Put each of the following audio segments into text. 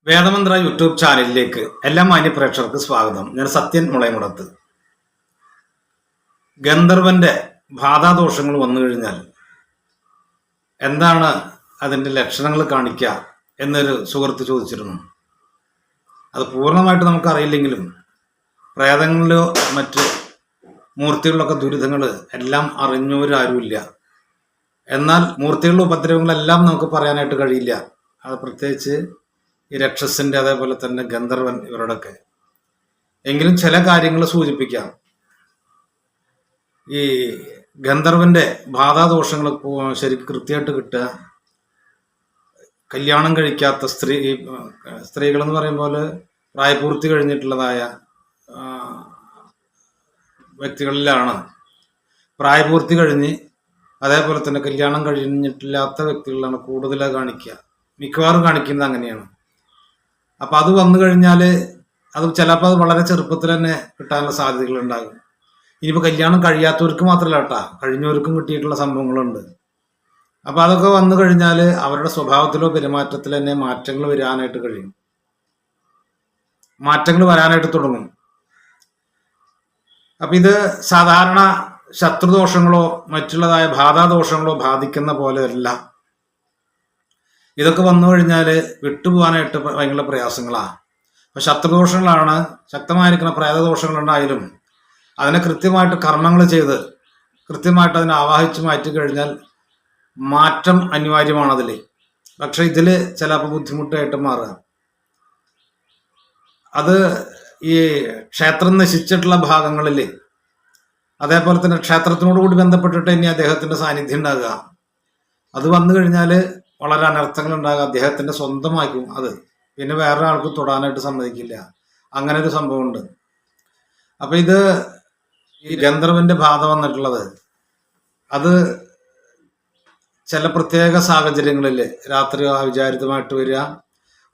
വേദമന്ത്ര YouTube ചാനലിലേക്ക് എല്ലാ മാന്യ പ്രേക്ഷകർക്ക് സ്വാഗതം. ഞാൻ സത്യൻ മുളയമുടത്ത്. ഗന്ധർവന്റെ ബാധാദോഷങ്ങൾ വന്നു കഴിഞ്ഞാൽ എന്താണ് അതിൻ്റെ ലക്ഷണങ്ങൾ കാണിക്കുക എന്നൊരു സുഹൃത്ത് ചോദിച്ചിരുന്നു. അത് പൂർണ്ണമായിട്ട് നമുക്കറിയില്ലെങ്കിലും പ്രേതങ്ങളിലോ മറ്റ് മൂർത്തികളിലൊക്കെ ദുരിതങ്ങൾ എല്ലാം അറിഞ്ഞവരാരുമില്ല. എന്നാൽ മൂർത്തികളുടെ ഉപദ്രവങ്ങളെല്ലാം നമുക്ക് പറയാനായിട്ട് കഴിയില്ല. അത് പ്രത്യേകിച്ച് ഈ രക്ഷസിന്റെ അതേപോലെ തന്നെ ഗന്ധർവൻ ഇവരുടെയൊക്കെ. എങ്കിലും ചില കാര്യങ്ങൾ സൂചിപ്പിക്കാം. ഈ ഗന്ധർവന്റെ ബാധാദോഷങ്ങൾ ശരിക്കും കൃത്യമായിട്ട് കിട്ടുക കല്യാണം കഴിക്കാത്ത സ്ത്രീകൾ എന്ന് പറയുമ്പോൾ പ്രായപൂർത്തി കഴിഞ്ഞിട്ടുള്ളതായ വ്യക്തികളിലാണ്. പ്രായപൂർത്തി കഴിഞ്ഞ് അതേപോലെ തന്നെ കല്യാണം കഴിഞ്ഞിട്ടില്ലാത്ത വ്യക്തികളിലാണ് കൂടുതലായി കാണിക്കുക. മിക്കവാറും കാണിക്കുന്നത് അങ്ങനെയാണ്. അപ്പം അത് വന്നു കഴിഞ്ഞാൽ അത് ചിലപ്പോൾ അത് വളരെ ചെറുപ്പത്തിൽ തന്നെ കിട്ടാനുള്ള സാധ്യതകൾ ഉണ്ടാകും. ഇനിയിപ്പോൾ കല്യാണം കഴിയാത്തവർക്ക് മാത്രമല്ല കേട്ടാ, കഴിഞ്ഞവർക്കും കിട്ടിയിട്ടുള്ള സംഭവങ്ങളുണ്ട്. അപ്പം അതൊക്കെ വന്നു കഴിഞ്ഞാൽ അവരുടെ സ്വഭാവത്തിലോ പെരുമാറ്റത്തിലോ തന്നെ മാറ്റങ്ങൾ വരാനായിട്ട് കഴിയും. മാറ്റങ്ങൾ വരാനായിട്ട് തുടങ്ങും. അപ്പം ഇത് സാധാരണ ശത്രുദോഷങ്ങളോ മറ്റുള്ളതായ ബാധാദോഷങ്ങളോ ബാധിക്കുന്ന പോലെയല്ല. ഇതൊക്കെ വന്നു കഴിഞ്ഞാൽ വിട്ടുപോകാനായിട്ട് ഭയങ്കര പ്രയാസങ്ങളാണ്. അപ്പം ശത്രുദോഷങ്ങളാണ്, ശക്തമായിരിക്കുന്ന പ്രേതദോഷങ്ങളുണ്ടായാലും അതിനെ കൃത്യമായിട്ട് കർമ്മങ്ങൾ ചെയ്ത് കൃത്യമായിട്ട് അതിനെ ആവാഹിച്ച് മാറ്റി കഴിഞ്ഞാൽ മാറ്റം അനിവാര്യമാണതിൽ. പക്ഷെ ഇതിൽ ചിലപ്പോൾ ബുദ്ധിമുട്ടായിട്ട് മാറുക. അത് ഈ ക്ഷേത്രം നശിച്ചിട്ടുള്ള ഭാഗങ്ങളിൽ അതേപോലെ തന്നെ ക്ഷേത്രത്തിനോട് കൂടി ബന്ധപ്പെട്ടിട്ട് ഇനി അദ്ദേഹത്തിൻ്റെ സാന്നിധ്യം ഉണ്ടാകുക. അത് വന്നു കഴിഞ്ഞാൽ വളരെ അനർത്ഥങ്ങൾ ഉണ്ടാകുക. അദ്ദേഹത്തിന്റെ സ്വന്തമാക്കും അത്. പിന്നെ വേറെ ആൾക്ക് തൊടാനായിട്ട് സമ്മതിക്കില്ല. അങ്ങനെ ഒരു സംഭവമുണ്ട്. അപ്പൊ ഇത് ഈ ഗന്ധർവന്റെ ബാധ വന്നിട്ടുള്ളത് അത് ചില പ്രത്യേക സാഹചര്യങ്ങളിൽ രാത്രി അവിചാരിതമായിട്ട് വരിക,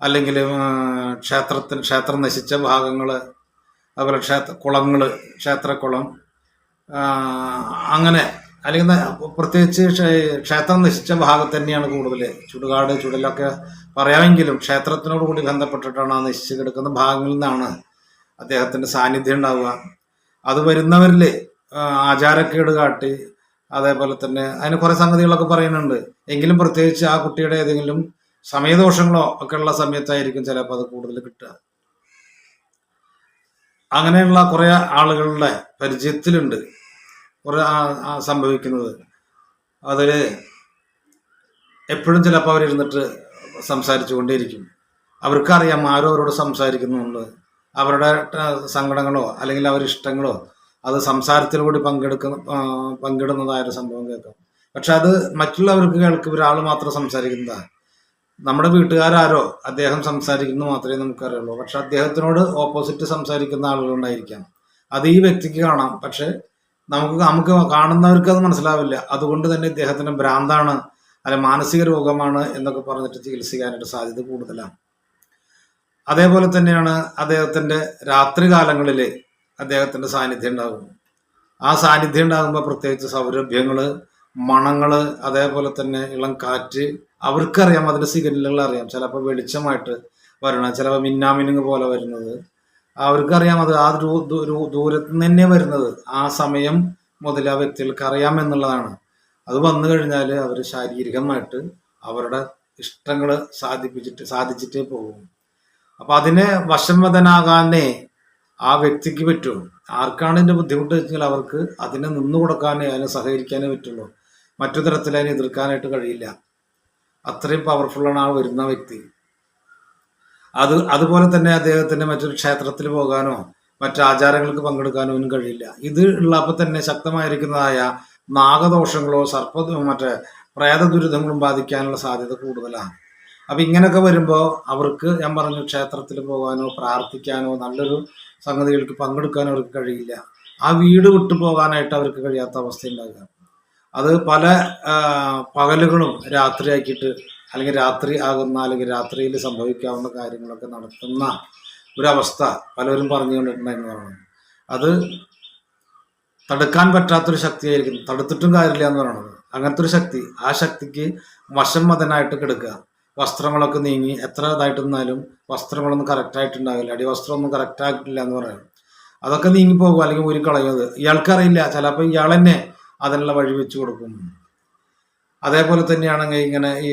അല്ലെങ്കിൽ ക്ഷേത്രം നശിച്ച ഭാഗങ്ങൾ, അതുപോലെ ക്ഷേത്രക്കുളം അങ്ങനെ, അല്ലെങ്കിൽ പ്രത്യേകിച്ച് ക്ഷേത്രം നശിച്ച ഭാഗത്ത് തന്നെയാണ് കൂടുതൽ. ചുടുകാട് ചുടലൊക്കെ പറയാമെങ്കിലും ക്ഷേത്രത്തിനോട് കൂടി ബന്ധപ്പെട്ടിട്ടാണ് ആ നശിച്ച് കിടക്കുന്ന ഭാഗങ്ങളിൽ നിന്നാണ് അദ്ദേഹത്തിന്റെ സാന്നിധ്യം ഉണ്ടാവുക. അത് വരുന്നവരിൽ ആചാരക്കേട് കാട്ടി അതേപോലെ തന്നെ അതിന് കുറെ സംഗതികളൊക്കെ പറയുന്നുണ്ട്. എങ്കിലും പ്രത്യേകിച്ച് ആ കുട്ടിയുടെ ഏതെങ്കിലും സമയദോഷങ്ങളോ ഒക്കെ ഉള്ള സമയത്തായിരിക്കും ചിലപ്പോൾ അത് കൂടുതൽ കിട്ടുക. അങ്ങനെയുള്ള കുറെ ആളുകളുടെ പരിചയത്തിലുണ്ട് കുറെ സംഭവിക്കുന്നത്. അതിൽ എപ്പോഴും ചിലപ്പോൾ അവരിരുന്നിട്ട് സംസാരിച്ചു കൊണ്ടേയിരിക്കും. അവർക്കറിയാം ആരോ അവരോട് സംസാരിക്കുന്നുണ്ട്. അവരുടെ സങ്കടങ്ങളോ അല്ലെങ്കിൽ അവരിഷ്ടങ്ങളോ അത് സംസാരത്തിലൂടെ പങ്കിടുന്നതായൊരു സംഭവം കേൾക്കാം. പക്ഷെ അത് മറ്റുള്ളവർക്ക് കേൾക്കും. ഒരാൾ മാത്രം സംസാരിക്കുന്നതാണ്. നമ്മുടെ വീട്ടുകാരോ അദ്ദേഹം സംസാരിക്കുന്നത് മാത്രമേ നമുക്കറിയുള്ളൂ. പക്ഷെ അദ്ദേഹത്തിനോട് ഓപ്പോസിറ്റ് സംസാരിക്കുന്ന ആളുകളുണ്ടായിരിക്കാം. അത് ഈ വ്യക്തിക്ക് കാണാം, പക്ഷെ നമുക്ക് കാണുന്നവർക്ക് അത് മനസ്സിലാവില്ല. അതുകൊണ്ട് തന്നെ ഇദ്ദേഹത്തിന് ഭ്രാന്താണ് അല്ലെ മാനസിക രോഗമാണ് എന്നൊക്കെ പറഞ്ഞിട്ട് ചികിത്സിക്കാനായിട്ട് സാധ്യത കൂടുതലാണ്. അതേപോലെ തന്നെയാണ് അദ്ദേഹത്തിന്റെ രാത്രി കാലങ്ങളിൽ അദ്ദേഹത്തിന്റെ സാന്നിധ്യം ഉണ്ടാകും. ആ സാന്നിധ്യം ഉണ്ടാകുമ്പോൾ പ്രത്യേകിച്ച് സൗരഭ്യങ്ങള്, മണങ്ങള്, അതേപോലെ തന്നെ ഇളം കാറ്റ്, അവർക്കറിയാം. അതിന്റെ സിഗ്നലുകൾ അറിയാം. ചിലപ്പോൾ വെളിച്ചമായിട്ട് വരണം, ചിലപ്പോൾ മിന്നാമിനുങ്ങ് പോലെ വരുന്നത് അവർക്കറിയാം. അത് ആ ദൂരത്ത് നിന്ന് തന്നെ വരുന്നത് ആ സമയം മുതൽ ആ വ്യക്തികൾക്ക് അറിയാം എന്നുള്ളതാണ്. അത് വന്നു കഴിഞ്ഞാൽ അവർ ശാരീരികമായിട്ട് അവരുടെ ഇഷ്ടങ്ങൾ സാധിച്ചിട്ടേ പോകും. അപ്പൊ അതിനെ വശംവദനാകാനേ ആ വ്യക്തിക്ക് പറ്റും. ആർക്കാണ് ഇതിന്റെ ബുദ്ധിമുട്ട് വെച്ചാൽ അവർക്ക് അതിനെ നിന്നു കൊടുക്കാനേ, അതിനെ സഹകരിക്കാനേ പറ്റുള്ളൂ. മറ്റു തരത്തിൽ അതിനെ എതിർക്കാനായിട്ട് കഴിയില്ല. അത്രയും പവർഫുള്ളാണ് ആ വരുന്ന വ്യക്തി. അതുപോലെ തന്നെ അദ്ദേഹത്തിന് മറ്റൊരു ക്ഷേത്രത്തിൽ പോകാനോ മറ്റു ആചാരങ്ങൾക്ക് പങ്കെടുക്കാനോ ഒന്നും കഴിയില്ല. ഇത് ഉള്ളപ്പോൾ തന്നെ ശക്തമായിരിക്കുന്നതായ നാഗദോഷങ്ങളോ മറ്റേ പ്രേത ദുരിതങ്ങളും ബാധിക്കാനുള്ള സാധ്യത കൂടുതലാണ്. അപ്പൊ ഇങ്ങനെയൊക്കെ വരുമ്പോൾ അവർക്ക് ഞാൻ പറഞ്ഞു ക്ഷേത്രത്തിൽ പോകാനോ പ്രാർത്ഥിക്കാനോ നല്ലൊരു സംഗതികൾക്ക് പങ്കെടുക്കാനോ അവർക്ക് കഴിയില്ല. ആ വീട് വിട്ടു പോകാനായിട്ട് അവർക്ക് കഴിയാത്ത അവസ്ഥ ഉണ്ടാകുക. അത് പല പകലുകളും രാത്രിയാക്കിയിട്ട് അല്ലെങ്കിൽ രാത്രി ആകുന്ന അല്ലെങ്കിൽ രാത്രിയിൽ സംഭവിക്കാവുന്ന കാര്യങ്ങളൊക്കെ നടത്തുന്ന ഒരവസ്ഥ പലരും പറഞ്ഞുകൊണ്ടിട്ടുണ്ടായിരുന്നതാണ്. അത് തടുക്കാൻ പറ്റാത്തൊരു ശക്തിയായിരിക്കും. തടുത്തിട്ടും കാര്യമില്ല എന്ന് പറയുന്നത് അങ്ങനത്തെ ഒരു ശക്തി. ആ ശക്തിക്ക് വശംവദനായിട്ട് കിടക്കുക. വസ്ത്രങ്ങളൊക്കെ നീങ്ങി എത്ര ഇതായിട്ട് നിന്നാലും വസ്ത്രങ്ങളൊന്നും കറക്റ്റായിട്ടുണ്ടാവില്ല, അടിവസ്ത്രമൊന്നും കറക്റ്റായിട്ടില്ല എന്ന് പറയാം. അതൊക്കെ നീങ്ങിപ്പോകും അല്ലെങ്കിൽ ഊരി കളയുന്നത് ഇയാൾക്കറിയില്ല. ചിലപ്പോൾ ഇയാൾ തന്നെ അതിനുള്ള വഴി വെച്ച് കൊടുക്കും. അതേപോലെ തന്നെയാണെങ്കിൽ ഇങ്ങനെ ഈ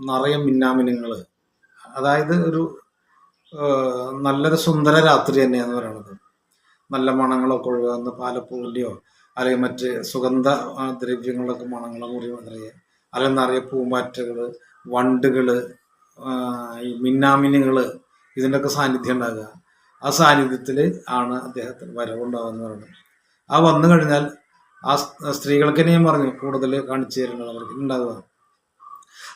നിറയെ മിന്നാമിനുങ്ങൾ, അതായത് ഒരു നല്ലൊരു സുന്ദര രാത്രി തന്നെയാന്ന് പറയണത്. നല്ല മണങ്ങളൊക്കെ ഒഴുകുന്ന പാലപ്പൂവിൻ്റെയോ അല്ലെങ്കിൽ മറ്റ് സുഗന്ധ ദ്രവ്യങ്ങളൊക്കെ മണങ്ങളെ മുറി നിറയെ, അല്ലെങ്കിൽ നിറയെ പൂമ്പാറ്റകൾ, വണ്ടുകൾ, ഈ മിന്നാമിനുകൾ, ഇതിൻ്റെയൊക്കെ സാന്നിധ്യം ഉണ്ടാകുക. ആ സാന്നിധ്യത്തിൽ ആണ് അദ്ദേഹത്തിന് വരവുണ്ടാവുക എന്ന് പറയുന്നത്. ആ വന്നു കഴിഞ്ഞാൽ ആ സ്ത്രീകൾക്ക് തന്നെ ഞാൻ പറഞ്ഞു കൂടുതൽ കാണിച്ചു തരുന്നത് അവർക്ക് ഉണ്ടാവുക.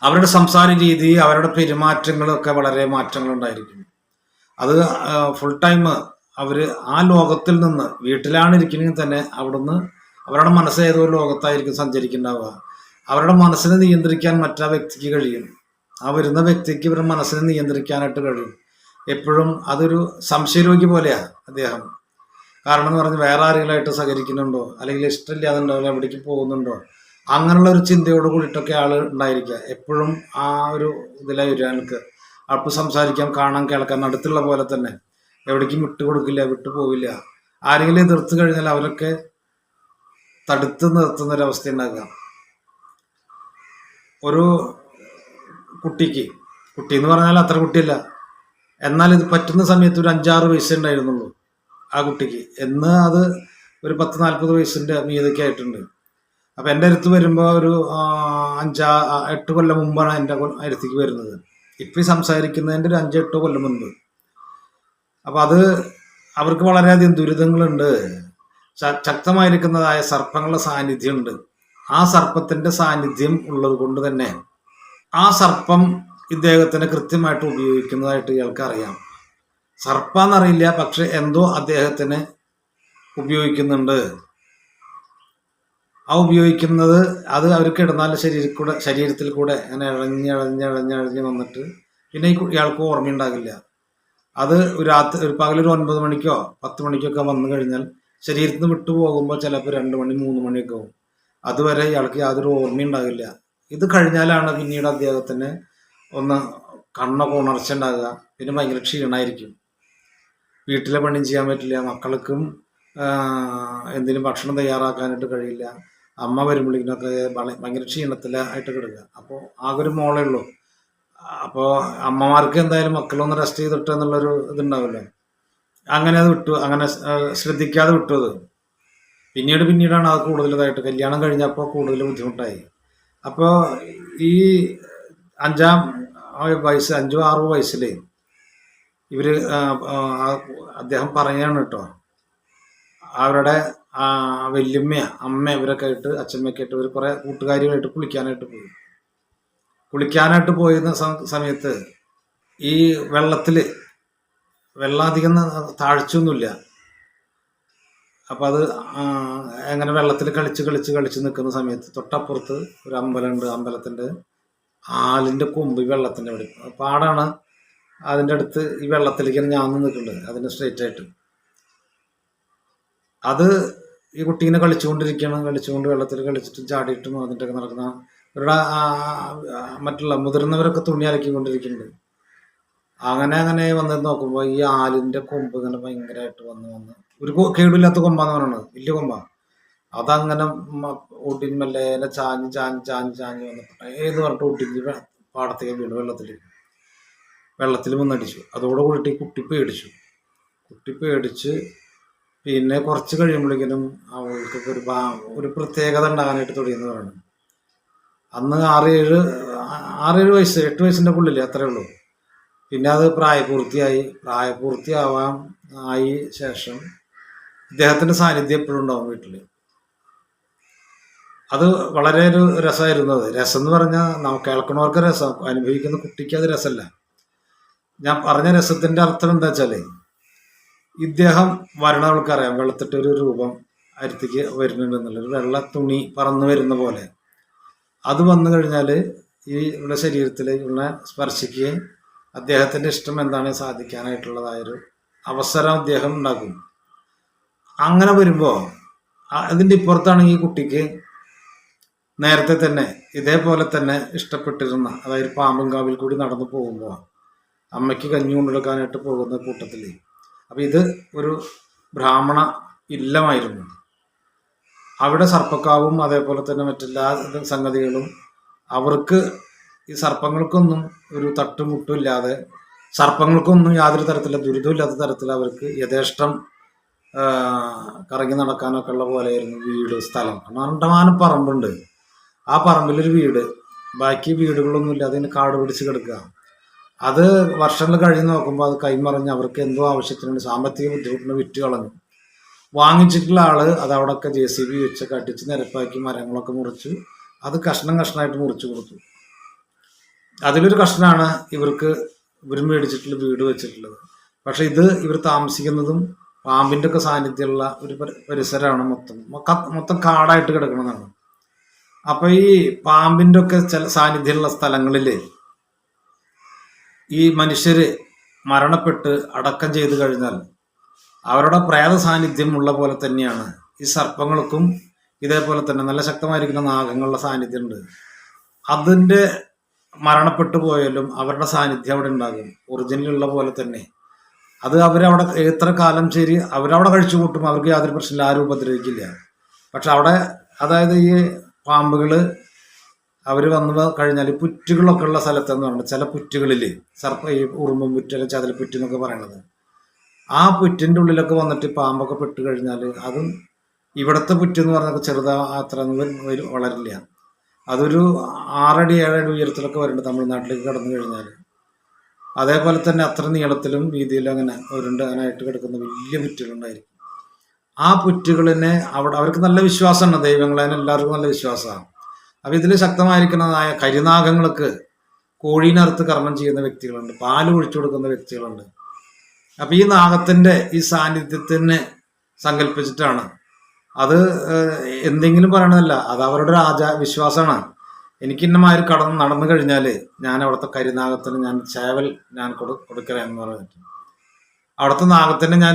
അവരുടെ സംസാര രീതി, അവരുടെ പെരുമാറ്റങ്ങളൊക്കെ വളരെ മാറ്റങ്ങൾ ഉണ്ടായിരിക്കും. അത് ഫുൾ ടൈം അവർ ആ ലോകത്തിൽ നിന്ന്, വീട്ടിലാണ് ഇരിക്കണമെങ്കിൽ തന്നെ അവിടുന്ന് അവരുടെ മനസ്സ് ഏതോ ഒരു ലോകത്തായിരിക്കും സഞ്ചരിക്കുന്നുണ്ടാവുക. അവരുടെ മനസ്സിനെ നിയന്ത്രിക്കാൻ മറ്റാ വ്യക്തിക്ക് കഴിയും. ആ വരുന്ന വ്യക്തിക്ക് ഇവരുടെ മനസ്സിനെ നിയന്ത്രിക്കാനായിട്ട് കഴിയും. എപ്പോഴും അതൊരു സംശയരോഗി പോലെയാണ് അദ്ദേഹം. കാരണം എന്ന് പറഞ്ഞാൽ വേറെ ആരെങ്കിലുമായിട്ട് സഹകരിക്കുന്നുണ്ടോ, അല്ലെങ്കിൽ ഇഷ്ടമില്ലാതുണ്ടോ, എവിടേക്ക് പോകുന്നുണ്ടോ, അങ്ങനെയുള്ള ഒരു ചിന്തയോട് കൂടിയിട്ടൊക്കെ ആൾ ഉണ്ടായിരിക്കുക. എപ്പോഴും ആ ഒരു ഇതിലായി വരിക. എനിക്ക് ആൾക്ക് സംസാരിക്കാം, കാണാൻ, കേൾക്കാൻ, അടുത്തുള്ള പോലെ തന്നെ. എവിടേക്കും വിട്ടുകൊടുക്കില്ല, വിട്ടുപോകില്ല. ആരെങ്കിലും എതിർത്ത് കഴിഞ്ഞാൽ അവരൊക്കെ തടുത്ത് നിർത്തുന്ന ഒരവസ്ഥ ഉണ്ടാക്കുക. ഒരു കുട്ടി എന്ന് പറഞ്ഞാൽ അത്ര കുട്ടിയല്ല, എന്നാൽ ഇത് പറ്റുന്ന സമയത്ത് ഒരു 5-6 വയസ്സേ ഉണ്ടായിരുന്നുള്ളൂ ആ കുട്ടിക്ക്. എന്ന് അത് ഒരു 10-40 വയസ്സിൻ്റെ മീതൊക്കെ ആയിട്ടുണ്ട്. അപ്പം എൻ്റെ അടുത്ത് വരുമ്പോൾ ഒരു 5-8 കൊല്ലം മുമ്പാണ് എൻ്റെ അടുത്തേക്ക് വരുന്നത്. ഇപ്പം സംസാരിക്കുന്നതിൻ്റെ ഒരു 5-8 കൊല്ലം മുൻപ്. അപ്പം അത് അവർക്ക് വളരെയധികം ദുരിതങ്ങളുണ്ട്. ശക്തമായിരിക്കുന്നതായ സർപ്പങ്ങളുടെ സാന്നിധ്യമുണ്ട്. ആ സർപ്പത്തിൻ്റെ സാന്നിധ്യം ഉള്ളത് കൊണ്ട് തന്നെ ആ സർപ്പം ഇദ്ദേഹത്തിനെ കൃത്യമായിട്ട് ഉപയോഗിക്കുന്നതായിട്ട് ഇയാൾക്ക് അറിയാം. സർപ്പാന്നറിയില്ല, പക്ഷെ എന്തോ അദ്ദേഹത്തിന് ഉപയോഗിക്കുന്നുണ്ട്. ആ ഉപയോഗിക്കുന്നത് അത് അവർക്ക് ഇടനാല് ശരീരത്തിൽ കൂടെ അങ്ങനെ ഇഴഞ്ഞ് വന്നിട്ട് പിന്നെ ഇയാൾക്ക് ഓർമ്മയുണ്ടാകില്ല. അത് ഒരു പകലൊരു 9 മണിക്കോ 10 മണിക്കൊക്കെ വന്നു കഴിഞ്ഞാൽ ശരീരത്തിൽ നിന്ന് വിട്ടു പോകുമ്പോൾ ചിലപ്പോൾ 2 മണി 3 മണിയൊക്കെ ആവും. അതുവരെ ഇയാൾക്ക് യാതൊരു ഓർമ്മയുണ്ടാകില്ല. ഇത് കഴിഞ്ഞാലാണ് പിന്നീട് അദ്ദേഹത്തിന് ഒന്ന് കണ്ണൊക്കെ ഉണർച്ച ഉണ്ടാകുക. പിന്നെ ഭയങ്കര ക്ഷീണമായിരിക്കും. വീട്ടിലെ പണിയും ചെയ്യാൻ പറ്റില്ല, മക്കൾക്കും എന്തെങ്കിലും ഭക്ഷണം തയ്യാറാക്കാനായിട്ട് കഴിയില്ല. അമ്മ വരുമ്പോഴേക്കിനൊക്കെ ഭയങ്കര ക്ഷീണത്തിലായിട്ട് കിടക്കുക. അപ്പോൾ ആകെ ഒരു മോളേ ഉള്ളൂ. അപ്പോൾ അമ്മമാർക്ക് എന്തായാലും മക്കളൊന്ന് റെസ്റ്റ് ചെയ്തിട്ട് എന്നുള്ളൊരു ഇതുണ്ടാവില്ലോ. അങ്ങനെ അത് വിട്ടു, അങ്ങനെ ശ്രദ്ധിക്കാതെ വിട്ടു. അത് പിന്നീടാണ് അത് കൂടുതലായിട്ട് കല്യാണം കഴിഞ്ഞപ്പോൾ കൂടുതൽ ബുദ്ധിമുട്ടായി. അപ്പോൾ ഈ 5-6 വയസ്സിൽ ഇവർ അദ്ദേഹം പറയുകയാണ് കേട്ടോ, അവരുടെ വല്യമ്മ, അമ്മ, ഇവരൊക്കെ ആയിട്ട്, അച്ഛമ്മയൊക്കെ ആയിട്ട് ഇവർ കുറേ കൂട്ടുകാരികളായിട്ട് കുളിക്കാനായിട്ട് പോയിരുന്ന സമയത്ത് ഈ വെള്ളം അധികം താഴ്ചയൊന്നുമില്ല. അപ്പം അത് അങ്ങനെ വെള്ളത്തിൽ കളിച്ച് നിൽക്കുന്ന സമയത്ത് തൊട്ടപ്പുറത്ത് ഒരു അമ്പലമുണ്ട്. അമ്പലത്തിൻ്റെ ആലിൻ്റെ കൊമ്പ് ഈ വെള്ളത്തിൻ്റെ അവിടെ പാടാണ്. അതിൻ്റെ അടുത്ത് ഈ വെള്ളത്തിലേക്ക് ഞാൻ നിൽക്കുന്നുണ്ട്, അതിന് സ്ട്രെയിറ്റ് ആയിട്ട്. അത് ഈ കുട്ടി ഇങ്ങനെ കളിച്ചുകൊണ്ട് വെള്ളത്തിൽ കളിച്ചിട്ട് ചാടിയിട്ടും അതിൻ്റെയൊക്കെ നടക്കുന്ന ഇവരുടെ മറ്റുള്ള മുതിർന്നവരൊക്കെ തുണി അലക്കിക്കൊണ്ടിരിക്കുന്നുണ്ട്. അങ്ങനെ വന്ന് നോക്കുമ്പോൾ ഈ ആലിൻ്റെ കൊമ്പ് ഇങ്ങനെ ഭയങ്കരമായിട്ട് വന്ന് ഒരു കേടില്ലാത്ത കൊമ്പാന്ന് പറയുന്നത്, വലിയ കൊമ്പാണ്. അതങ്ങനെ ഒടിഞ്ഞ് ചാഞ്ഞ് വന്നപ്പോൾ ഏത് പറഞ്ഞിട്ട് ഒടിഞ്ഞ് പാടത്തേക്ക് വീണ് വെള്ളത്തിൽ വന്നടിച്ചു. അതോടുകൂടിയിട്ട് ഈ കുട്ടി പേടിച്ച് പിന്നെ കുറച്ച് കഴിയുമ്പോഴേക്കും അവൾക്കൊക്കെ ഒരു പ്രത്യേകത ഉണ്ടാകാനായിട്ട് തുടങ്ങിയെന്ന് പറയുന്നത്. അന്ന് 6-7 വയസ്സ്, 8 വയസ്സിൻ്റെ ഉള്ളിൽ അത്രേ ഉള്ളൂ. പിന്നെ അത് പ്രായപൂർത്തിയായി ശേഷം ഇദ്ദേഹത്തിൻ്റെ സാന്നിധ്യം എപ്പോഴും ഉണ്ടാവും വീട്ടിൽ. അത് വളരെ ഒരു രസമായിരുന്നു. അത് രസം എന്ന് പറഞ്ഞാൽ കേൾക്കണവർക്ക് രസം, അനുഭവിക്കുന്ന കുട്ടിക്ക് അത് രസമല്ല. ഞാൻ പറഞ്ഞ രസത്തിൻ്റെ അർത്ഥം എന്താ വെച്ചാൽ, ഇദ്ദേഹം വരണവൾക്കറിയാം വെളുത്തിട്ടൊരു രൂപം അടുത്തേക്ക് വരുന്നുണ്ടെന്നുള്ളൊരു വെള്ള തുണി പറന്നു വരുന്ന പോലെ. അത് വന്നു കഴിഞ്ഞാൽ ഇവിടെ ശരീരത്തിൽ ഇവിടെ സ്പർശിക്കുകയും അദ്ദേഹത്തിൻ്റെ ഇഷ്ടം എന്താണ് സാധിക്കാനായിട്ടുള്ളതായൊരു അവസരം അദ്ദേഹം ഉണ്ടാക്കും. അങ്ങനെ വരുമ്പോൾ അതിൻ്റെ ഇപ്പുറത്താണെങ്കിൽ ഈ കുട്ടിക്ക് നേരത്തെ തന്നെ ഇതേപോലെ തന്നെ ഇഷ്ടപ്പെട്ടിരുന്ന, അതായത് പാമ്പുംകാവിൽ കൂടി നടന്നു പോകുമ്പോൾ അമ്മയ്ക്ക് കഞ്ഞി കൊണ്ടെടുക്കാനായിട്ട് പോകുന്ന കൂട്ടത്തിൽ, അപ്പം ഇത് ഒരു ബ്രാഹ്മണ ഇല്ലമായിരുന്നു. അവിടെ സർപ്പക്കാവും അതേപോലെ തന്നെ മറ്റെല്ലാ സംഗതികളും, അവർക്ക് ഈ സർപ്പങ്ങൾക്കൊന്നും ഒരു തട്ടുമുട്ടും ഇല്ലാതെ, സർപ്പങ്ങൾക്കൊന്നും യാതൊരു തരത്തിലുള്ള ദുരിതമില്ലാത്ത തരത്തിൽ അവർക്ക് യഥേഷ്ടം കറങ്ങി നടക്കാനൊക്കെ ഉള്ള പോലെയായിരുന്നു വീട്, സ്ഥലം. കണ്ടമാനം പറമ്പുണ്ട്. ആ പറമ്പിലൊരു വീട്, ബാക്കി വീടുകളൊന്നും ഇല്ല, അതിന് കാട് പിടിച്ച് കിടക്കുക. അത് വർഷങ്ങൾ കഴിഞ്ഞ് നോക്കുമ്പോൾ അത് കൈമറിഞ്ഞ് അവർക്ക് എന്തോ ആവശ്യത്തിനുണ്ട്, സാമ്പത്തിക ബുദ്ധിമുട്ടിന് വിറ്റ് കളഞ്ഞു. വാങ്ങിച്ചിട്ടുള്ള ആള് അത് അവിടെയൊക്കെ JCB വെച്ചൊക്കെ അടിച്ച് നിരപ്പാക്കി മരങ്ങളൊക്കെ മുറിച്ച് അത് കഷ്ണം കഷ്ണമായിട്ട് മുറിച്ചു കൊടുത്തു. അതിലൊരു കഷ്ണമാണ് ഇവർ മേടിച്ചിട്ടുള്ള വീട് വെച്ചിട്ടുള്ളത്. പക്ഷെ ഇത് ഇവർ താമസിക്കുന്നതും പാമ്പിൻ്റെ ഒക്കെ സാന്നിധ്യമുള്ള ഒരു പരിസരമാണ്. മൊത്തം കാടായിട്ട് കിടക്കുന്നതാണ്. അപ്പൊ ഈ പാമ്പിൻ്റെ ഒക്കെ ചില സാന്നിധ്യമുള്ള സ്ഥലങ്ങളിൽ ഈ മനുഷ്യര് മരണപ്പെട്ട് അടക്കം ചെയ്തു കഴിഞ്ഞാൽ അവരുടെ പ്രേത സാന്നിധ്യം ഉള്ള പോലെ തന്നെയാണ് ഈ സർപ്പങ്ങൾക്കും ഇതേപോലെ തന്നെ നല്ല ശക്തമായിരിക്കുന്ന നാഗങ്ങളുടെ സാന്നിധ്യമുണ്ട്. അതിൻ്റെ മരണപ്പെട്ടു പോയാലും അവരുടെ സാന്നിധ്യം അവിടെ ഉണ്ടാകും, ഒറിജിനലുള്ള പോലെ തന്നെ. അത് അവരവിടെ എത്ര കാലം ശരി അവരവിടെ കഴിച്ചു കൂട്ടും, അവർക്ക് യാതൊരു പ്രശ്നമില്ല, ആരും ഉപദ്രവിക്കില്ല. പക്ഷെ അവിടെ, അതായത് ഈ പാമ്പുകൾ അവർ വന്നു കഴിഞ്ഞാൽ പുറ്റുകളൊക്കെ ഉള്ള സ്ഥലത്തെന്ന് പറഞ്ഞാൽ ചില പുറ്റുകളിൽ ഈ ഉറുമ്പും പുറ്റ് അല്ലെങ്കിൽ ചതലപ്പുറ്റ് എന്നൊക്കെ പറയണത്, ആ പുറ്റിൻ്റെ ഉള്ളിലൊക്കെ വന്നിട്ട് പാമ്പൊക്കെ പെട്ട് കഴിഞ്ഞാൽ അതും ഇവിടുത്തെ പുറ്റെന്ന് പറഞ്ഞാൽ ചെറുതാ, അത്ര വളരില്ല. അതൊരു 6 അടി 7 അടി ഉയരത്തിലൊക്കെ വരുന്നുണ്ട് തമിഴ്നാട്ടിലേക്ക് കടന്നു കഴിഞ്ഞാൽ. അതേപോലെ തന്നെ അത്ര നീളത്തിലും വീതിയിലും അങ്ങനെ അങ്ങനായിട്ട് കിടക്കുന്ന വലിയ പുറ്റുകളുണ്ടായിരിക്കും. ആ പുറ്റുകളിനെ അവർക്ക് നല്ല വിശ്വാസമാണ്, ദൈവങ്ങളെ എല്ലാവർക്കും നല്ല വിശ്വാസമാണ്. അപ്പം ഇതിൽ ശക്തമായിരിക്കുന്നതായ കരിനാഗങ്ങൾക്ക് കോഴീനറുത്ത് കർമ്മം ചെയ്യുന്ന വ്യക്തികളുണ്ട്, പാല് ഒഴിച്ചു കൊടുക്കുന്ന വ്യക്തികളുണ്ട്. അപ്പം ഈ നാഗത്തിൻ്റെ ഈ സാന്നിധ്യത്തിന് സങ്കല്പിച്ചിട്ടാണ് അത് എന്തെങ്കിലും പറയണതല്ല, അത് അവരുടെ വിശ്വാസമാണ്. എനിക്കിന്നമാതിരി നടന്നു കഴിഞ്ഞാൽ ഞാൻ അവിടുത്തെ കരിനാഗത്തിന് ഞാൻ ചേവൽ ഞാൻ കൊടുക്കലെന്ന് പറഞ്ഞിട്ട് അവിടുത്തെ നാഗത്തിന് ഞാൻ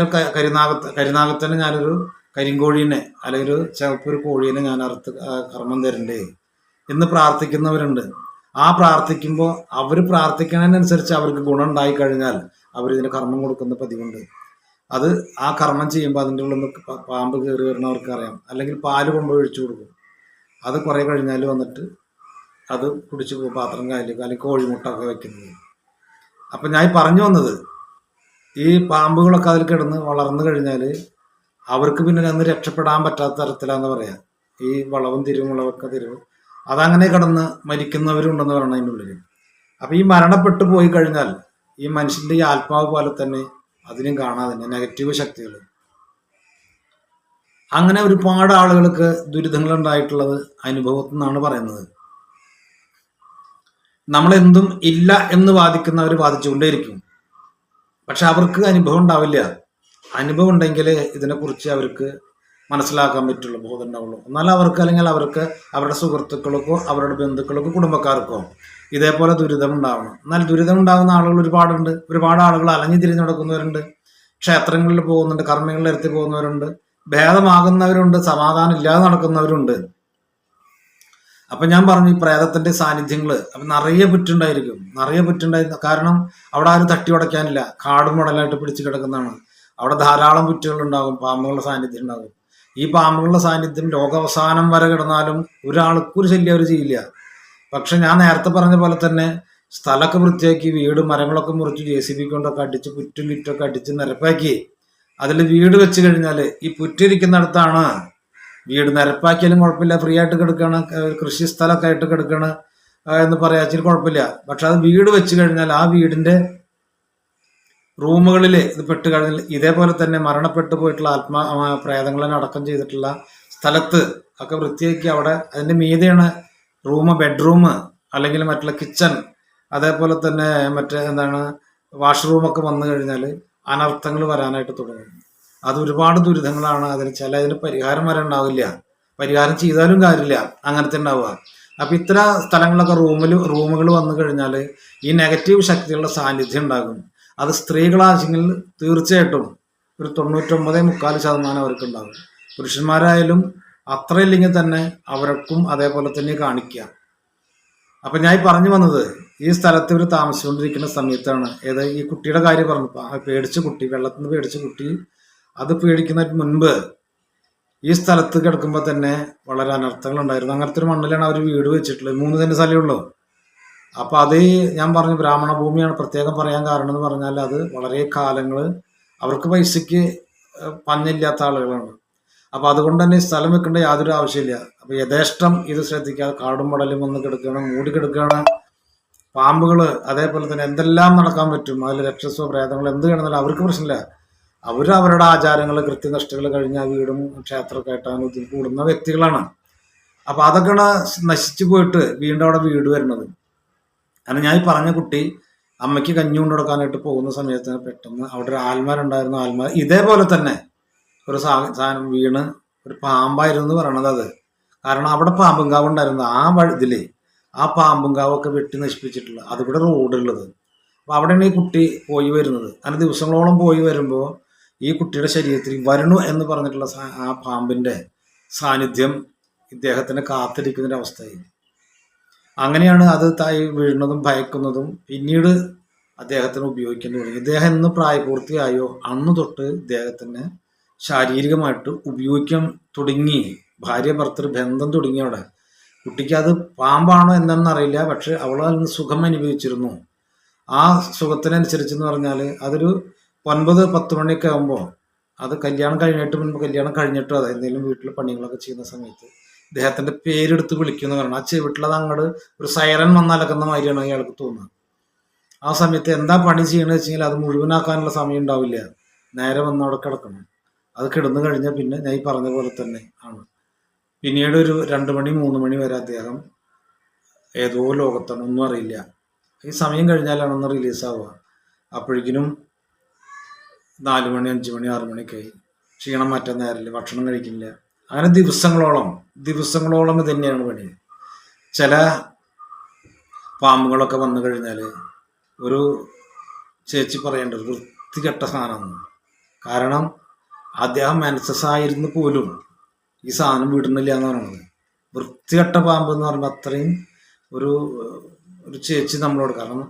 കരിനാഗത്തിന് ഞാനൊരു കരിങ്കോഴീനെ അല്ലെങ്കിൽ ഒരു ചുവപ്പൊരു കോഴീനെ ഞാൻ അറുത്ത് കർമ്മം തരണ്ടേ എന്ന് പ്രാർത്ഥിക്കുന്നവരുണ്ട്. ആ പ്രാർത്ഥിക്കുമ്പോൾ അവർ പ്രാർത്ഥിക്കുന്നതിനനുസരിച്ച് അവർക്ക് ഗുണം ഉണ്ടായി കഴിഞ്ഞാൽ അവരിതിന് കർമ്മം കൊടുക്കുന്ന പതിവുണ്ട്. അത് ആ കർമ്മം ചെയ്യുമ്പോൾ അതിൻ്റെ ഉള്ളിൽ നിന്ന് പാമ്പ് കയറി വരുന്നവർക്ക് അറിയാം. അല്ലെങ്കിൽ പാല് കൊണ്ടുപോയി ഒഴിച്ചു കൊടുക്കും. അത് കുറേ കഴിഞ്ഞാൽ വന്നിട്ട് അത് കുടിച്ചു പോകും, പാത്രം കാലിലേക്ക് അല്ലെങ്കിൽ കോഴിമുട്ട ഒക്കെ വെക്കുന്നത്. അപ്പം ഞാൻ പറഞ്ഞു വന്നത്, ഈ പാമ്പുകളൊക്കെ അതിൽ കിടന്ന് വളർന്നു കഴിഞ്ഞാൽ അവർക്ക് പിന്നെ അന്ന് രക്ഷപ്പെടാൻ പറ്റാത്ത തരത്തിലാന്ന് പറയാം. ഈ വളവും തിരിവുകളൊക്കെ അതങ്ങനെ കിടന്ന് മരിക്കുന്നവരുണ്ടെന്ന് പറയണം അതിൻ്റെ ഉള്ളിൽ. അപ്പം ഈ മരണപ്പെട്ടു പോയി കഴിഞ്ഞാൽ ഈ മനുഷ്യൻ്റെ ഈ ആത്മാവ് പോലെ തന്നെ അതിനും കാണാതെ തന്നെ നെഗറ്റീവ് ശക്തികൾ. അങ്ങനെ ഒരുപാട് ആളുകൾക്ക് ദുരിതങ്ങൾ ഉണ്ടായിട്ടുള്ളത് അനുഭവത്തിൽ നിന്നാണ് പറയുന്നത്. നമ്മളെന്തും ഇല്ല എന്ന് വാദിക്കുന്നവർ വാദിച്ചുകൊണ്ടേയിരിക്കും. പക്ഷെ അവർക്ക് അനുഭവം ഉണ്ടാവില്ല. അനുഭവം ഉണ്ടെങ്കിൽ ഇതിനെക്കുറിച്ച് അവർക്ക് മനസ്സിലാക്കാൻ പറ്റുള്ളൂ, ബോധം ഉണ്ടാവുള്ളൂ. എന്നാൽ അവർക്ക്, അല്ലെങ്കിൽ അവർക്ക് അവരുടെ സുഹൃത്തുക്കൾക്കോ അവരുടെ ബന്ധുക്കൾക്കോ കുടുംബക്കാർക്കോ ഇതേപോലെ ദുരിതം ഉണ്ടാവണം. എന്നാൽ ദുരിതം ഉണ്ടാകുന്ന ആളുകൾ ഒരുപാടുണ്ട്. ഒരുപാട് ആളുകൾ അലഞ്ഞു തിരിഞ്ഞു നടക്കുന്നവരുണ്ട്, ക്ഷേത്രങ്ങളിൽ പോകുന്നുണ്ട്, കർമ്മങ്ങളിൽ എത്തി പോകുന്നവരുണ്ട്, ഭേദമാകുന്നവരുണ്ട്, സമാധാനം ഇല്ലാതെ നടക്കുന്നവരുണ്ട്. അപ്പൊ ഞാൻ പറഞ്ഞു ഈ പ്രേതത്തിന്റെ സാന്നിധ്യങ്ങൾ അപ്പൊ നിറയെ പുറ്റുണ്ടായിരിക്കും. കാരണം അവിടെ ആരും തട്ടി ഉടയ്ക്കാനില്ല, കാടും മുടലായിട്ട് പിടിച്ചു കിടക്കുന്നതാണ്. അവിടെ ധാരാളം പുറ്റുകൾ ഉണ്ടാകും, പാമ്പുകളുടെ സാന്നിധ്യം ഉണ്ടാകും. ഈ പാമ്പുകളുടെ സാന്നിധ്യം ലോകാവസാനം വരെ കിടന്നാലും ഒരാൾക്കൊരു ശല്യം അവർ ചെയ്യില്ല. പക്ഷെ ഞാൻ നേരത്തെ പറഞ്ഞ പോലെ തന്നെ സ്ഥലമൊക്കെ വൃത്തിയാക്കി വീട് മരങ്ങളൊക്കെ മുറിച്ച് JCB കൊണ്ടൊക്കെ അടിച്ച് പുറ്റും കിറ്റൊക്കെ അടിച്ച് നിരപ്പാക്കി അതിൽ വീട് വെച്ച് കഴിഞ്ഞാൽ ഈ പുറ്റിരിക്കുന്നിടത്താണ് വീട്. നിരപ്പാക്കിയാലും കുഴപ്പമില്ല, ഫ്രീ ആയിട്ട് കിടക്കുകയാണ്, കൃഷി സ്ഥലമൊക്കെ ആയിട്ട് കിടക്കുകയാണ് എന്ന് പറയാച്ചിൽ കുഴപ്പമില്ല. പക്ഷെ അത് വീട് വെച്ച് കഴിഞ്ഞാൽ ആ വീടിന്റെ റൂമുകളിൽ ഇത് പെട്ട് കഴിഞ്ഞാൽ ഇതേപോലെ തന്നെ മരണപ്പെട്ടു പോയിട്ടുള്ള പ്രേതങ്ങളെ അടക്കം ചെയ്തിട്ടുള്ള സ്ഥലത്ത് ഒക്കെ വൃത്തിയാക്കി അവിടെ അതിന്റെ മീതെയാണ് ബെഡ്റൂം അല്ലെങ്കിൽ മറ്റുള്ള കിച്ചൺ, അതേപോലെ തന്നെ വാഷ്റൂമൊക്കെ വന്നു കഴിഞ്ഞാൽ അനർത്ഥങ്ങൾ വരാനായിട്ട് തുടങ്ങും. അത് ഒരുപാട് ദുരിതങ്ങളാണ്. അതിന് പരിഹാരം വരെ ഉണ്ടാവില്ല, പരിഹാരം ചെയ്താലും കാര്യമില്ല, അങ്ങനത്തെ ഉണ്ടാവുക. അപ്പൊ ഇത്ര സ്ഥലങ്ങളൊക്കെ റൂമുകൾ വന്നു കഴിഞ്ഞാൽ ഈ നെഗറ്റീവ് ശക്തികളുടെ സാന്നിധ്യം ഉണ്ടാകും. അത് സ്ത്രീകളാണെങ്കിൽ തീർച്ചയായിട്ടും ഒരു 99.4% അവർക്ക് ഉണ്ടാകും. പുരുഷന്മാരായാലും അത്രയില്ലെങ്കിൽ തന്നെ അവർക്കും അതേപോലെ തന്നെ കാണിക്കുക. അപ്പൊ ഞാൻ പറഞ്ഞു വന്നത്, ഈ സ്ഥലത്ത് ഇവർ താമസിച്ചുകൊണ്ടിരിക്കുന്ന സമയത്താണ് ഈ കുട്ടിയുടെ കാര്യം പറഞ്ഞു. പേടിച്ച കുട്ടി, വെള്ളത്തിൽ നിന്ന് പേടിച്ച കുട്ടി, അത് പേടിക്കുന്നതിന് മുൻപ് ഈ സ്ഥലത്ത് കിടക്കുമ്പോൾ തന്നെ വളരെ അനർത്ഥങ്ങൾ ഉണ്ടായിരുന്നു. അങ്ങനത്തെ ഒരു മണ്ണിലാണ് അവർ വീട് വെച്ചിട്ടുള്ളത്. 3 സെന്റ് സ്ഥലമേ ഉള്ളൂ. അപ്പൊ അത് ഞാൻ പറഞ്ഞു ബ്രാഹ്മണ ഭൂമിയാണ്. പ്രത്യേകം പറയാൻ കാരണം എന്ന് പറഞ്ഞാൽ അത് വളരെ കാലങ്ങൾ അവർക്ക് പൈസക്ക് പഞ്ഞില്ലാത്ത ആളുകളാണ്. അപ്പൊ അതുകൊണ്ട് തന്നെ സ്ഥലം വെക്കേണ്ട യാതൊരു ആവശ്യമില്ല. അപ്പൊ യഥേഷ്ടം ഇത് ശ്രദ്ധിക്കാതെ കാടും മടലും വന്ന് കിടക്കുകയാണ്, മൂടി കിടക്കുകയാണ്. പാമ്പുകള് അതേപോലെ തന്നെ എന്തെല്ലാം നടക്കാൻ പറ്റും, അതിൽ രക്ഷസോ പ്രേതങ്ങൾ എന്ത് കിടന്നാലും അവർക്ക് പ്രശ്നമില്ല. അവരുടെ ആചാരങ്ങൾ കൃത്യനിഷ്ഠകൾ കഴിഞ്ഞ വീടും ക്ഷേത്രമൊക്കെ ആയിട്ടാണ് ഇതിൽ കൂടുന്ന വ്യക്തികളാണ്. അപ്പൊ അതൊക്കെയാണ് നശിച്ചു പോയിട്ട് വീണ്ടും അവിടെ വീട് വരുന്നത്. കാരണം ഞാൻ പറഞ്ഞ കുട്ടി അമ്മയ്ക്ക് കഞ്ഞി കൊണ്ട് കൊടുക്കാനായിട്ട് പോകുന്ന സമയത്ത് പെട്ടെന്ന് അവിടെ ഒരു ആൽമാരുണ്ടായിരുന്നു. ആൽമാർ ഇതേപോലെ തന്നെ ഒരു സാധനം വീണ് ഒരു പാമ്പായിരുന്നു എന്ന് പറയണത് അത്. കാരണം അവിടെ പാമ്പുംകാവ് ഉണ്ടായിരുന്നു. ആ ഇതില് ആ പാമ്പുംകാവൊക്കെ വെട്ടി നശിപ്പിച്ചിട്ടുള്ള അതിവിടെ റോഡുള്ളത്. അപ്പൊ അവിടെയാണ് ഈ കുട്ടി പോയി വരുന്നത്. അങ്ങനെ ദിവസങ്ങളോളം പോയി വരുമ്പോൾ ഈ കുട്ടിയുടെ ശരീരത്തിൽ വരണു എന്ന് പറഞ്ഞിട്ടുള്ള ആ പാമ്പിന്റെ സാന്നിധ്യം ഇദ്ദേഹത്തിന് കാത്തിരിക്കുന്നൊരു അവസ്ഥയായി. അങ്ങനെയാണ് അത് തായി വീഴുന്നതും ഭയക്കുന്നതും. പിന്നീട് അദ്ദേഹത്തിന് ഉപയോഗിക്കാൻ തുടങ്ങി. ഇദ്ദേഹം എന്ന് പ്രായപൂർത്തിയായോ അന്ന് തൊട്ട് ഇദ്ദേഹത്തിന് ശാരീരികമായിട്ട് ഉപയോഗിക്കാൻ തുടങ്ങി. ഭാര്യ ഭർത്തൃ ബന്ധം തുടങ്ങിയവിടെ കുട്ടിക്ക് അത് പാമ്പാണോ എന്നറിയില്ല, പക്ഷെ അവൾ അതിന് സുഖം അനുഭവിച്ചിരുന്നു. ആ സുഖത്തിനനുസരിച്ചെന്ന് പറഞ്ഞാൽ അതൊരു 9-10 മണിയൊക്കെ ആകുമ്പോൾ, അത് കല്യാണം കഴിഞ്ഞിട്ട് മുൻപ് കല്യാണം കഴിഞ്ഞിട്ടോ അത് എന്തെങ്കിലും വീട്ടിൽ പണികളൊക്കെ ചെയ്യുന്ന സമയത്ത് ഇദ്ദേഹത്തിന്റെ പേരെടുത്ത് വിളിക്കുന്ന പറയണം. ആ ചെവിട്ടിലത് അങ്ങോട്ട് ഒരു സൈറൻ വന്നലക്കുന്ന മാതിരിയാണ് അയാൾക്ക് തോന്നുന്നത്. ആ സമയത്ത് എന്താ പണി ചെയ്യണമെന്ന് വെച്ചെങ്കിൽ അത് മുഴുവനാക്കാനുള്ള സമയം ഉണ്ടാവില്ല. നേരെ വന്ന് അവിടെ കിടക്കണം. അത് കിടന്നു കഴിഞ്ഞാൽ പിന്നെ ഞാൻ ഈ പറഞ്ഞ പോലെ തന്നെ ആണ്. പിന്നീട് ഒരു 2 മണി 3 മണി വരെ അദ്ദേഹം ഏതോ ലോകത്താണ്, ഒന്നും അറിയില്ല. ഈ സമയം കഴിഞ്ഞാലാണ് ഒന്ന് റിലീസാവുക. അപ്പോഴേക്കിനും 4 മണി 5 മണി 6 മണിയൊക്കെ ആയി. ക്ഷീണം മാറ്റാൻ നേരമില്ല, ഭക്ഷണം കഴിക്കില്ല. അങ്ങനെ ദിവസങ്ങളോളം ഇത് തന്നെയാണ് പണി. ചില പാമ്പുകളൊക്കെ വന്നു കഴിഞ്ഞാൽ ഒരു ചേച്ചി പറയേണ്ടത് വൃത്തികെട്ട സാധനമാണ്. കാരണം അദ്ദേഹം മനസ്സായിരുന്നു പോലും ഈ സാധനം വിടുന്നില്ല എന്ന് പറയുന്നത്. വൃത്തികെട്ട പാമ്പ് എന്ന് പറയുമ്പോൾ അത്രയും ഒരു ചേച്ചി നമ്മളോട്, കാരണം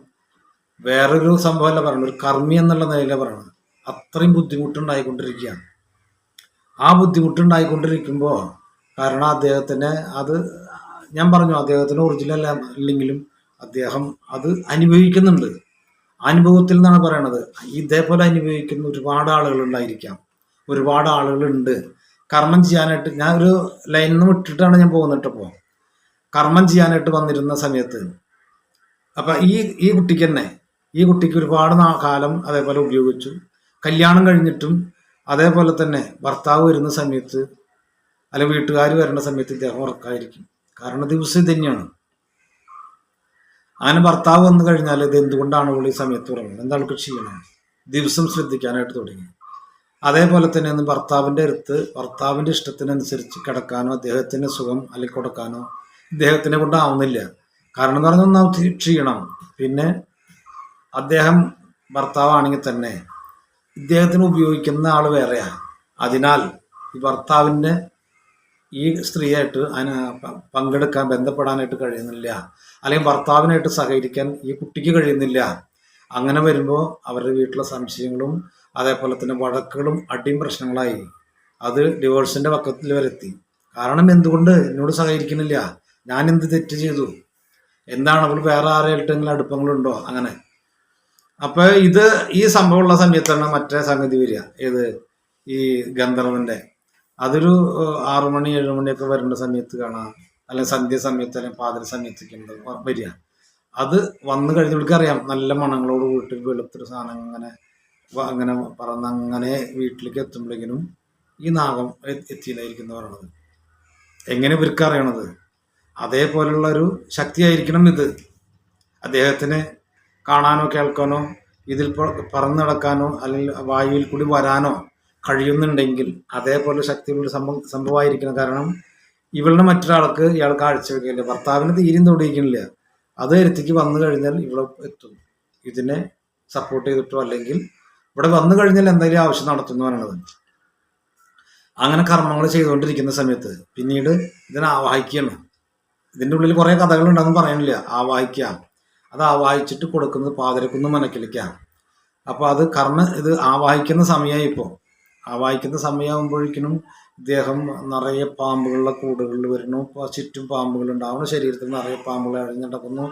വേറൊരു സംഭവമല്ല പറയുന്നത്, ഒരു കർമ്മി എന്നുള്ള നിലയിലാണ് പറയുന്നത്. അത്രയും ബുദ്ധിമുട്ടുണ്ടായിക്കൊണ്ടിരിക്കുകയാണ്. ആ ബുദ്ധിമുട്ടുണ്ടായിക്കൊണ്ടിരിക്കുമ്പോൾ കാരണം അദ്ദേഹത്തിന് അത് ഞാൻ പറഞ്ഞു, അദ്ദേഹത്തിന് ഒറിജിനൽ ഇല്ലെങ്കിലും അദ്ദേഹം അത് അനുഭവിക്കുന്നുണ്ട്. അനുഭവത്തിൽ നിന്നാണ് പറയണത്. ഇതേപോലെ അനുഭവിക്കുന്ന ഒരുപാട് ആളുകളുണ്ടായിരിക്കാം, ഒരുപാട് ആളുകളുണ്ട്. കർമ്മം ചെയ്യാനായിട്ട് ഞാൻ ഒരു ലൈനിൽ നിന്ന് വിട്ടിട്ടാണ് ഞാൻ പോകുന്നിട്ടപ്പോൾ കർമ്മം ചെയ്യാനായിട്ട് വന്നിരുന്ന സമയത്ത് അപ്പൊ ഈ കുട്ടിക്ക് തന്നെ ഈ കുട്ടിക്ക് ഒരുപാട് കാലം അതേപോലെ ഉപയോഗിച്ചു. കല്യാണം കഴിഞ്ഞിട്ടും അതേപോലെ തന്നെ ഭർത്താവ് വരുന്ന സമയത്ത് അല്ലെ വീട്ടുകാർ വരുന്ന സമയത്ത് ഇദ്ദേഹം ഉറക്കായിരിക്കും. കാരണം ദിവസം ഇത് തന്നെയാണ്. അങ്ങനെ ഭർത്താവ് വന്നു കഴിഞ്ഞാൽ ഇത് എന്തുകൊണ്ടാണ് അവൾ ഈ സമയത്ത് ഉറങ്ങുന്നത്, എന്താണ് ചെയ്യണം, ദിവസം ശ്രദ്ധിക്കാനായിട്ട് തുടങ്ങി. അതേപോലെ തന്നെ ഒന്ന് ഭർത്താവിൻ്റെ അടുത്ത് ഭർത്താവിൻ്റെ ഇഷ്ടത്തിനനുസരിച്ച് കിടക്കാനോ അദ്ദേഹത്തിന് സുഖം അല്ലെങ്കിൽ കൊടുക്കാനോ ഇദ്ദേഹത്തിനെ കൊണ്ടാവുന്നില്ല. കാരണം എന്ന് പറഞ്ഞാൽ ഒന്നാമത് ക്ഷീണം. പിന്നെ അദ്ദേഹം ഭർത്താവാണെങ്കിൽ തന്നെ ഇദ്ദേഹത്തിന് ഉപയോഗിക്കുന്ന ആൾ വേറെയാ. അതിനാൽ ഈ ഭർത്താവിൻ്റെ ഈ സ്ത്രീയായിട്ട് പങ്കെടുക്കാൻ ബന്ധപ്പെടാനായിട്ട് കഴിയുന്നില്ല, അല്ലെങ്കിൽ ഭർത്താവിനായിട്ട് സഹകരിക്കാൻ ഈ കുട്ടിക്ക് കഴിയുന്നില്ല. അങ്ങനെ വരുമ്പോൾ അവരുടെ വീട്ടിലെ സംശയങ്ങളും അതേപോലെ തന്നെ വഴക്കുകളും അടിയും പ്രശ്നങ്ങളായി. അത് ഡിവോഴ്സിന്റെ പക്കത്തിൽ വരെ എത്തി. കാരണം എന്തുകൊണ്ട് എന്നോട് സഹകരിക്കുന്നില്ല, ഞാൻ എന്ത് തെറ്റ് ചെയ്തു, എന്താണ് അവൾ വേറെ ആരായിട്ടെങ്കിലും അടുപ്പങ്ങളുണ്ടോ, അങ്ങനെ. അപ്പൊ ഈ സംഭവമുള്ള സമയത്താണ് മറ്റേ സംഗതി വരിക. ഈ ഗന്ധർവന്റെ അതൊരു 6 മണി 7 മണിയൊക്കെ വരേണ്ട സമയത്ത് കാണാം, അല്ലെങ്കിൽ സന്ധ്യ സമയത്ത് അല്ലെങ്കിൽ പാതിര സമയത്തൊക്കെ വരിക. അത് വന്നു കഴിഞ്ഞവർക്ക് അറിയാം, നല്ല മണങ്ങളോട് വീട്ടിൽ വെളുത്തൊരു സാധനം അങ്ങനെ പറന്നങ്ങനെ വീട്ടിലേക്ക് എത്തുമ്പോഴേക്കിനും ഈ നാഗം എത്തിയില്ലായിരിക്കും പറയണത്. എങ്ങനെ ഇവർക്ക് അറിയണത്? അതേപോലുള്ള ഒരു ശക്തിയായിരിക്കണം ഇത്. അദ്ദേഹത്തിന് കാണാനോ കേൾക്കാനോ ഇതിൽ പറന്നു നടക്കാനോ അല്ലെങ്കിൽ വായുവിൽ കൂടി വരാനോ കഴിയുന്നുണ്ടെങ്കിൽ അതേപോലെ ശക്തിയുള്ള സംഭവമായിരിക്കണം. കാരണം ഇവളുടെ മറ്റൊരാൾക്ക് ഇയാൾ കാഴ്ച വെക്കില്ല, ഭർത്താവിന് തീരും തൊടിയിക്കുന്നില്ല. അത് എത്തിക്ക് വന്നു കഴിഞ്ഞാൽ ഇവിടെ എത്തും, ഇതിനെ സപ്പോർട്ട് ചെയ്തിട്ടോ അല്ലെങ്കിൽ ഇവിടെ വന്നു കഴിഞ്ഞാൽ എന്തെങ്കിലും ആവശ്യം നടത്തുന്നു പറയണത്. അങ്ങനെ കർമ്മങ്ങൾ ചെയ്തുകൊണ്ടിരിക്കുന്ന സമയത്ത് പിന്നീട് ഇതിനെ ആവാഹിക്കുകയാണ്. ഇതിൻ്റെ ഉള്ളിൽ കുറേ കഥകളുണ്ടെന്ന് പറയുന്നില്ല. ആവാഹിക്കുക, അത് ആവാഹിച്ചിട്ട് കൊടുക്കുന്നത് പാതിരക്കുന്ന് മനക്കിലേക്കാണ്. അപ്പോൾ അത് ഇത് ആവാഹിക്കുന്ന സമയമായി. ഇപ്പോൾ ആവാഹിക്കുന്ന സമയമാകുമ്പോഴേക്കിനും ഇദ്ദേഹം നിറയെ പാമ്പുകളുടെ കൂടുകളിൽ വരുന്നു. ചുറ്റും പാമ്പുകളുണ്ട്, അവൻ്റെ ശരീരത്തിൽ നിറയെ പാമ്പുകൾ അഴിഞ്ഞിടക്കുന്നു.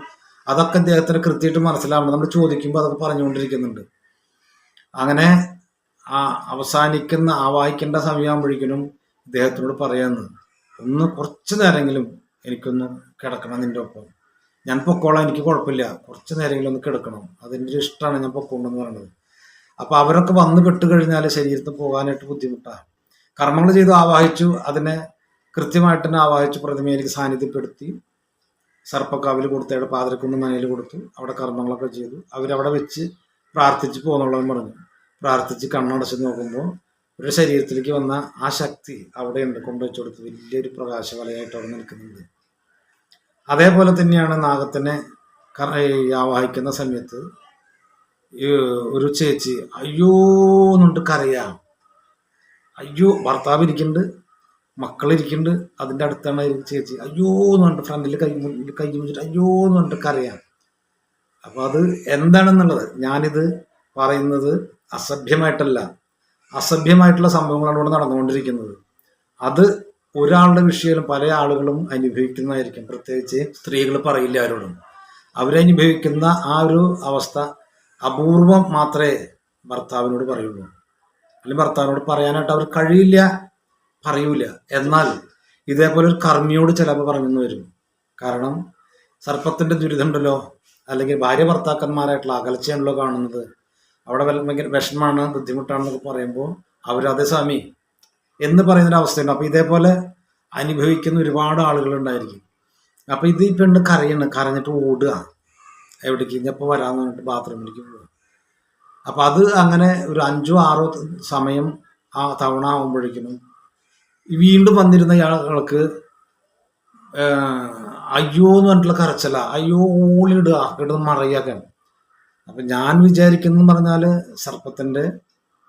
അതൊക്കെ ഇദ്ദേഹത്തിന് കൃത്യമായിട്ട് മനസ്സിലാവുന്നത് നമ്മൾ ചോദിക്കുമ്പോൾ അതൊക്കെ പറഞ്ഞുകൊണ്ടിരിക്കുന്നുണ്ട്. അങ്ങനെ അവസാനിക്കുന്ന ആവാഹിക്കേണ്ട സമയമാകുമ്പോഴേക്കിനും ഇദ്ദേഹത്തിനോട് പറയാന്ന്, ഒന്ന് കുറച്ച് നേരമെങ്കിലും എനിക്കൊന്ന് കിടക്കണം നിൻ്റെ ഒപ്പം, ഞാൻ പൊക്കോളാം, എനിക്ക് കുഴപ്പമില്ല, കുറച്ച് നേരമെങ്കിലും ഒന്ന് കിടക്കണം, അതെൻ്റെ ഒരു ഇഷ്ടമാണ്, ഞാൻ പൊക്കോണ്ടെന്ന് പറയുന്നത്. അപ്പോൾ അവരൊക്കെ വന്ന് പെട്ട് കഴിഞ്ഞാൽ ശരീരത്തിൽ പോകാനായിട്ട് ബുദ്ധിമുട്ടാണ്. കർമ്മങ്ങൾ ചെയ്ത് ആവാഹിച്ചു, അതിനെ കൃത്യമായിട്ട് തന്നെ ആവാഹിച്ചു പ്രതിമയിലേക്ക് സാന്നിധ്യപ്പെടുത്തി സർപ്പക്കാവിൽ കൊടുത്തയുടെ പാതിരക്കുന്ന് മനയിൽ കൊടുത്തു. അവിടെ കർമ്മങ്ങളൊക്കെ ചെയ്തു. അവരവിടെ വെച്ച് പ്രാർത്ഥിച്ച് പോകുന്നുള്ളതെന്ന് പറഞ്ഞു. പ്രാർത്ഥിച്ച് കണ്ണടച്ച് നോക്കുമ്പോൾ ഒരു ശരീരത്തിലേക്ക് വന്ന ആ ശക്തി അവിടെയുണ്ട്, കൊണ്ടുവച്ചു കൊടുത്ത് വലിയൊരു പ്രകാശവലയായിട്ട് അവിടെ നിൽക്കുന്നുണ്ട്. അതേപോലെ തന്നെയാണ് നാഗത്തിനെ ആവാഹിക്കുന്ന സമയത്ത് ഒരു ചേച്ചി അയ്യോ എന്നുണ്ട് കരയാം. അയ്യോ, ഭർത്താവ് ഇരിക്കുന്നുണ്ട്, മക്കളിരിക്കുന്നുണ്ട്, അതിൻ്റെ അടുത്താണ് ചേച്ചി അയ്യോ എന്ന് പറഞ്ഞിട്ട് ഫ്രണ്ടിൽ കൈ വെച്ചിട്ട് അയ്യോ എന്ന് പറഞ്ഞിട്ട് കരയാം. അപ്പോൾ അത് എന്താണെന്നുള്ളത് ഞാനിത് പറയുന്നത് അസഭ്യമായിട്ടല്ല, അസഭ്യമായിട്ടുള്ള സംഭവങ്ങളാണ് ഇവിടെ നടന്നുകൊണ്ടിരിക്കുന്നത്. അത് ഒരാളുടെ വിഷയം പല ആളുകളും അനുഭവിക്കുന്നതായിരിക്കും. പ്രത്യേകിച്ച് സ്ത്രീകൾ പറയില്ല ആരോടും. അവരനുഭവിക്കുന്ന ആ ഒരു അവസ്ഥ അപൂർവം മാത്രമേ ഭർത്താവിനോട് പറയുള്ളൂ. അല്ലെങ്കിൽ ഭർത്താവിനോട് പറയാനായിട്ട് അവർ കഴിയില്ല, പറയൂല. എന്നാൽ ഇതേപോലെ ഒരു കർമ്മിയോട് ചിലപ്പോൾ പറഞ്ഞെന്ന് വരും. കാരണം സർപ്പത്തിൻ്റെ ദുരിതമുണ്ടല്ലോ, അല്ലെങ്കിൽ ഭാര്യ ഭർത്താക്കന്മാരായിട്ടുള്ള അകൽച്ചയാണല്ലോ കാണുന്നത്, അവിടെ ഭയങ്കര വിഷമമാണ്, ബുദ്ധിമുട്ടാണെന്നൊക്കെ പറയുമ്പോൾ അവരതേ സ്വാമി എന്ന് പറയുന്നൊരവസ്ഥയുണ്ട്. അപ്പോൾ ഇതേപോലെ അനുഭവിക്കുന്ന ഒരുപാട് ആളുകളുണ്ടായിരിക്കും. അപ്പോൾ ഇത് ഈ പെണ്ണ് കരഞ്ഞിട്ട് ഓടുക, എവിടേക്ക് ഇഞ്ഞപ്പോൾ വരാമെന്ന് പറഞ്ഞിട്ട് ബാത്റൂമിലേക്ക് പോവുക. അപ്പം അത് അങ്ങനെ ഒരു 5-6 സമയം ആ തവണ ആകുമ്പോഴേക്കും വീണ്ടും വന്നിരുന്ന ഇയാൾക്ക് അയ്യോ എന്ന് പറഞ്ഞിട്ടുള്ള കരച്ചല, അയ്യോ ഓളിടുക, ഇടുന്ന മറയാക്കാൻ. അപ്പം ഞാൻ വിചാരിക്കുന്നത് പറഞ്ഞാൽ സർപ്പത്തിൻ്റെ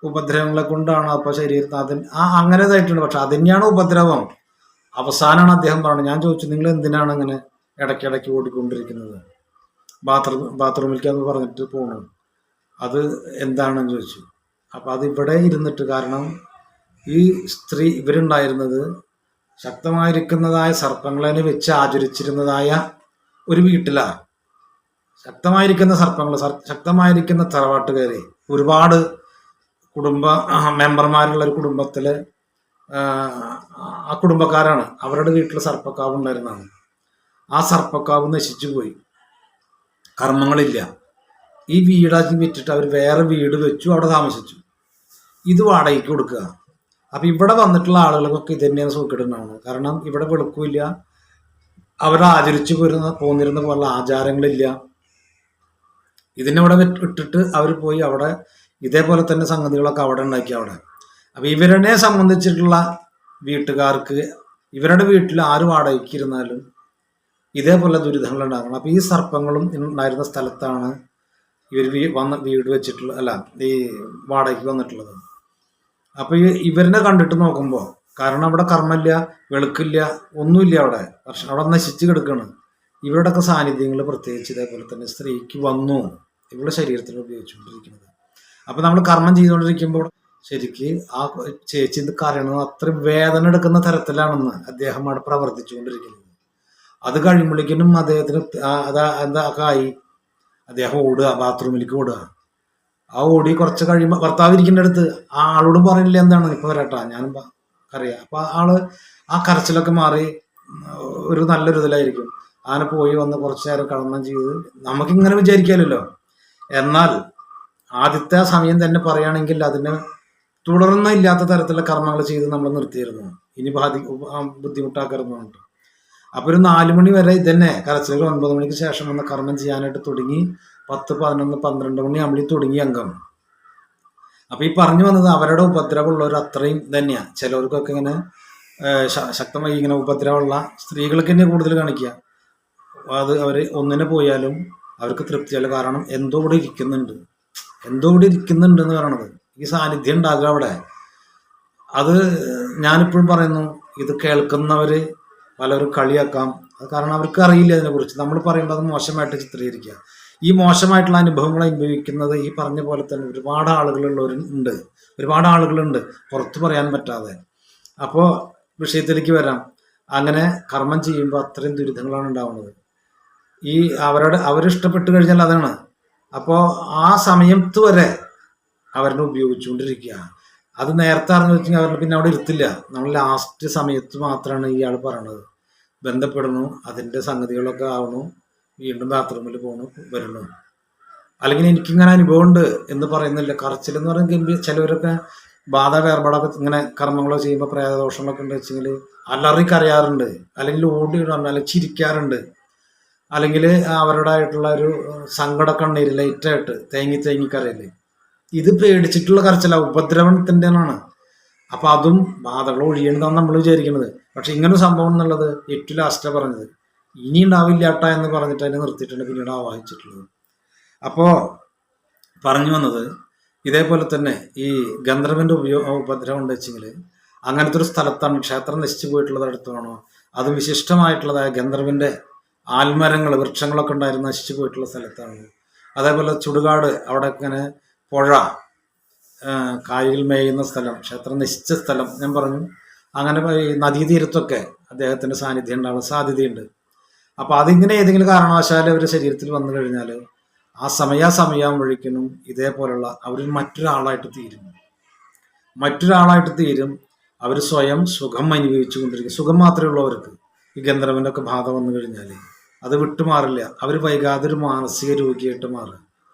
ഉപദ്രവങ്ങളെ കൊണ്ടാണ് അപ്പോൾ ശരീരത്തിൽ അങ്ങനെതായിട്ടുണ്ട്. പക്ഷെ അത് തന്നെയാണ് ഉപദ്രവം. അവസാനമാണ് അദ്ദേഹം പറഞ്ഞത്. ഞാൻ ചോദിച്ചു, നിങ്ങൾ എന്തിനാണ് അങ്ങനെ ഇടയ്ക്കിടയ്ക്ക് ഓടിക്കൊണ്ടിരിക്കുന്നത്, ബാത്റൂമിലേക്കാന്ന് പറഞ്ഞിട്ട് പോകണം, അത് എന്താണെന്ന് ചോദിച്ചു. അപ്പം അതിവിടെ ഇരുന്നിട്ട്, കാരണം ഈ സ്ത്രീ ഇവരുണ്ടായിരുന്നത് ശക്തമായിരിക്കുന്നതായ സർപ്പങ്ങളെ വെച്ച് ആചരിച്ചിരുന്നതായ ഒരു വീട്ടിലാണ്. ശക്തമായിരിക്കുന്ന സർപ്പങ്ങൾ, ശക്തമായിരിക്കുന്ന തറവാട്ടുകാരെ, ഒരുപാട് കുടുംബ മെമ്പർമാരുള്ള ഒരു കുടുംബത്തിലെ ആ കുടുംബക്കാരാണ്. അവരുടെ വീട്ടിൽ സർപ്പക്കാവ് ഉണ്ടായിരുന്നതാണ്. ആ സർപ്പക്കാവ് നശിച്ചു പോയി, കർമ്മങ്ങളില്ല. ഈ വീടാക്കി വിറ്റിട്ട് അവർ വേറെ വീട് വെച്ചു, അവിടെ താമസിച്ചു. ഇത് വാടകയ്ക്ക് കൊടുക്കുക. അപ്പം ഇവിടെ വന്നിട്ടുള്ള ആളുകൾക്കൊക്കെ ഇത് തന്നെയാണ് സൂക്കേടുണ്ടാവുന്നത്. കാരണം ഇവിടെ വെളുക്കില്ല, അവർ ആചരിച്ചു പോന്നിരുന്ന പോലുള്ള ആചാരങ്ങളില്ല. ഇതിനെ ഇവിടെ ഇട്ടിട്ട് അവർ പോയി അവിടെ ഇതേപോലെ തന്നെ സംഗതികളൊക്കെ അവിടെ ഉണ്ടാക്കി അവിടെ. അപ്പം ഇവരെ സംബന്ധിച്ചിട്ടുള്ള വീട്ടുകാർക്ക് ഇവരുടെ വീട്ടിൽ ആര് വാടകയ്ക്ക് ഇരുന്നാലും ഇതേപോലെ ദുരിതങ്ങൾ ഉണ്ടാകണം. അപ്പം ഈ സർപ്പങ്ങളും ഉണ്ടായിരുന്ന സ്ഥലത്താണ് ഇവർ വീട് വെച്ചിട്ടുള്ള ഈ വാടകയ്ക്ക് വന്നിട്ടുള്ളത്. അപ്പോൾ ഇവരെ കണ്ടിട്ട് നോക്കുമ്പോൾ, കാരണം അവിടെ കർമ്മമില്ല, വെളുക്കില്ല, ഒന്നുമില്ല അവിടെ, പക്ഷെ അവിടെ നശിച്ച് കിടക്കുകയാണ്. ഇവരുടെയൊക്കെ സാന്നിധ്യങ്ങൾ പ്രത്യേകിച്ച് ഇതേപോലെ തന്നെ സ്ത്രീക്ക് വന്നു ഇവരുടെ ശരീരത്തിൽ ഉപയോഗിച്ചുകൊണ്ടിരിക്കുന്നത്. അപ്പം നമ്മൾ കർമ്മം ചെയ്തുകൊണ്ടിരിക്കുമ്പോൾ ശരിക്ക് ആ ചേച്ചി ഇത് കരയണത് അത്രയും വേദന എടുക്കുന്ന തരത്തിലാണെന്ന് അദ്ദേഹം അവിടെ പ്രവർത്തിച്ചുകൊണ്ടിരിക്കുന്നത്. അത് കഴിയുമ്പോഴേക്കും അദ്ദേഹത്തിന് എന്താ ആയി, അദ്ദേഹം ഓടുക, ബാത്റൂമിലേക്ക് ഓടുക. ആ ഓടി കുറച്ച് കഴിയുമ്പോൾ ഭർത്താവ് ഇരിക്കേണ്ട അടുത്ത് ആ ആളോടും പറയില്ല എന്താണ് ഇപ്പോൾ വരട്ടാ ഞാനും കരയാം. അപ്പം ആ കരച്ചിലൊക്കെ മാറി ഒരു നല്ലൊരു ഇതിലായിരിക്കും. അങ്ങനെ പോയി വന്ന് കുറച്ച് നേരം കടന്നം ചെയ്ത് നമുക്കിങ്ങനെ വിചാരിക്കാമല്ലോ. എന്നാൽ ആദ്യത്തെ സമയം തന്നെ പറയുകയാണെങ്കിൽ അതിന് തുടർന്ന് ഇല്ലാത്ത തരത്തിലുള്ള കർമ്മങ്ങൾ ചെയ്ത് നമ്മൾ നിർത്തിയിരുന്നു, ഇനി ബുദ്ധിമുട്ടാക്കരുന്നുണ്ട്. അപ്പോൾ ഒരു 4 മണി വരെ ഇതന്നെ കരച്ചിൽ, 9 മണിക്ക് ശേഷം വന്ന് കർമ്മം ചെയ്യാനായിട്ട് തുടങ്ങി. 10, 11, 12 മണി ആകുമ്പോൾ തുടങ്ങി അംഗം. അപ്പോൾ ഈ പറഞ്ഞു വന്നത് അവരുടെ ഉപദ്രവമുള്ളവർ അത്രയും തന്നെയാണ്. ചിലവർക്കൊക്കെ ഇങ്ങനെ ശക്തമായി ഇങ്ങനെ ഉപദ്രവമുള്ള സ്ത്രീകൾക്ക് തന്നെ കൂടുതൽ കാണിക്കുക. അത് അവർ ഒന്നിനെ പോയാലും അവർക്ക് തൃപ്തിയല്ല. കാരണം എന്തോ ഇവിടെ ഇരിക്കുന്നുണ്ട് എന്ന് പറയണത്. ഈ സാന്നിധ്യം ഉണ്ടാകുക അവിടെ. അത് ഞാനിപ്പോഴും പറയുന്നു, ഇത് കേൾക്കുന്നവര് പലരും കളിയാക്കാം. അത് കാരണം അവർക്ക് അറിയില്ല അതിനെക്കുറിച്ച്. നമ്മൾ പറയുമ്പോൾ അത് മോശമായിട്ട് ചിത്രീകരിക്കുക. ഈ മോശമായിട്ടുള്ള അനുഭവങ്ങൾ അനുഭവിക്കുന്നത് ഈ പറഞ്ഞ പോലെ തന്നെ ഒരുപാട് ആളുകളുള്ളവരുണ്ട്, ഒരുപാട് ആളുകളുണ്ട് പുറത്ത് പറയാൻ പറ്റാതെ. അപ്പോൾ വിഷയത്തിലേക്ക് വരാം. അങ്ങനെ കർമ്മം ചെയ്യുമ്പോൾ അത്രയും ദുരിതങ്ങളാണ് ഉണ്ടാവുന്നത്. ഈ അവരിഷ്ടപ്പെട്ട് കഴിഞ്ഞാൽ അതാണ്. അപ്പോൾ ആ സമയത്ത് വരെ അവരെ ഉപയോഗിച്ചുകൊണ്ടിരിക്കുക. അത് നേരത്തെ അറിഞ്ഞു വെച്ചെങ്കിൽ അവരുടെ പിന്നെ അവിടെ ഇരുത്തില്ല. നമ്മൾ ലാസ്റ്റ് സമയത്ത് മാത്രമാണ് ഇയാൾ പറയണത്. ബന്ധപ്പെടുന്നു, അതിൻ്റെ സംഗതികളൊക്കെ ആവണു, വീണ്ടും ബാത്റൂമിൽ പോകണു, വരണു. അല്ലെങ്കിൽ എനിക്കിങ്ങനെ അനുഭവം ഉണ്ട് എന്ന് പറയുന്നില്ല. കറച്ചിലെന്ന് പറയുന്നത് ചിലവരൊക്കെ ബാധ വേർപാടൊക്കെ ഇങ്ങനെ കർമ്മങ്ങളോ ചെയ്യുമ്പോൾ പ്രേതദോഷങ്ങളൊക്കെ ഉണ്ട് വെച്ചെങ്കിൽ അലറി കരയാറുണ്ട്, അല്ലെങ്കിൽ ഓടി ഇടാറുണ്ട്, അല്ലെങ്കിൽ ചിരിക്കാറുണ്ട്, അല്ലെങ്കിൽ അവരുടേതായിട്ടുള്ള ഒരു സങ്കട കണ്ണീര് ലൈറ്റായിട്ട് തേങ്ങി തേങ്ങി കരയില്ലേ. ഇത് പേടിച്ചിട്ടുള്ള കരച്ചില, ഉപദ്രവത്തിൻ്റെതാണ്. അപ്പൊ അതും ബാധകൾ ഒഴിയണമെന്നാണ് നമ്മൾ വിചാരിക്കുന്നത്. പക്ഷെ ഇങ്ങനൊരു സംഭവം എന്നുള്ളത് ഏറ്റവും ലാസ്റ്റാ പറഞ്ഞത്. ഇനി ഉണ്ടാവില്ലാട്ടാ എന്ന് പറഞ്ഞിട്ട് അതിനെ നിർത്തിയിട്ടുണ്ട് പിന്നീട് ആവാഹിച്ചിട്ടുള്ളത്. അപ്പോ പറഞ്ഞു വന്നത് ഇതേപോലെ തന്നെ ഈ ഗന്ധർവന്റെ ഉപദ്രവം ഉണ്ട് വെച്ചെങ്കിൽ അങ്ങനത്തെ ഒരു സ്ഥലത്താണ് ക്ഷേത്രം നശിച്ചു പോയിട്ടുള്ളത്. അടുത്താണോ അത് വിശിഷ്ടമായിട്ടുള്ളതായ ഗന്ധർവന്റെ ആൽമരങ്ങൾ വൃക്ഷങ്ങളൊക്കെ ഉണ്ടായിരുന്നു നശിച്ചു പോയിട്ടുള്ള സ്ഥലത്താണ്. അതേപോലെ ചുടുകാട്, അവിടെ ഇങ്ങനെ പുഴ, കായൽ മേയുന്ന സ്ഥലം, ക്ഷേത്രം നശിച്ച സ്ഥലം ഞാൻ പറഞ്ഞു. അങ്ങനെ ഈ നദീതീരത്തൊക്കെ അദ്ദേഹത്തിന്റെ സാന്നിധ്യം ഉണ്ടാവാൻ സാധ്യതയുണ്ട്. അപ്പൊ അതിങ്ങനെ ഏതെങ്കിലും കാരണവശാൽ അവരുടെ ശരീരത്തിൽ വന്നു കഴിഞ്ഞാൽ ആ സമയാസമയാകുമ്പോഴേക്കും ഇതേപോലുള്ള അവർ മറ്റൊരാളായിട്ട് തീരും. അവർ സ്വയം സുഖം അനുഭവിച്ചു കൊണ്ടിരിക്കും. സുഖം മാത്രമേ ഉള്ളൂ അവർക്ക്. ഈ ഗന്ധർവന്റെ ഒക്കെ ബാധ വന്നു കഴിഞ്ഞാൽ അത് വിട്ടുമാറില്ല. അവർ വൈകാതെ ഒരു മാനസിക രോഗിയായിട്ട് മാറുക.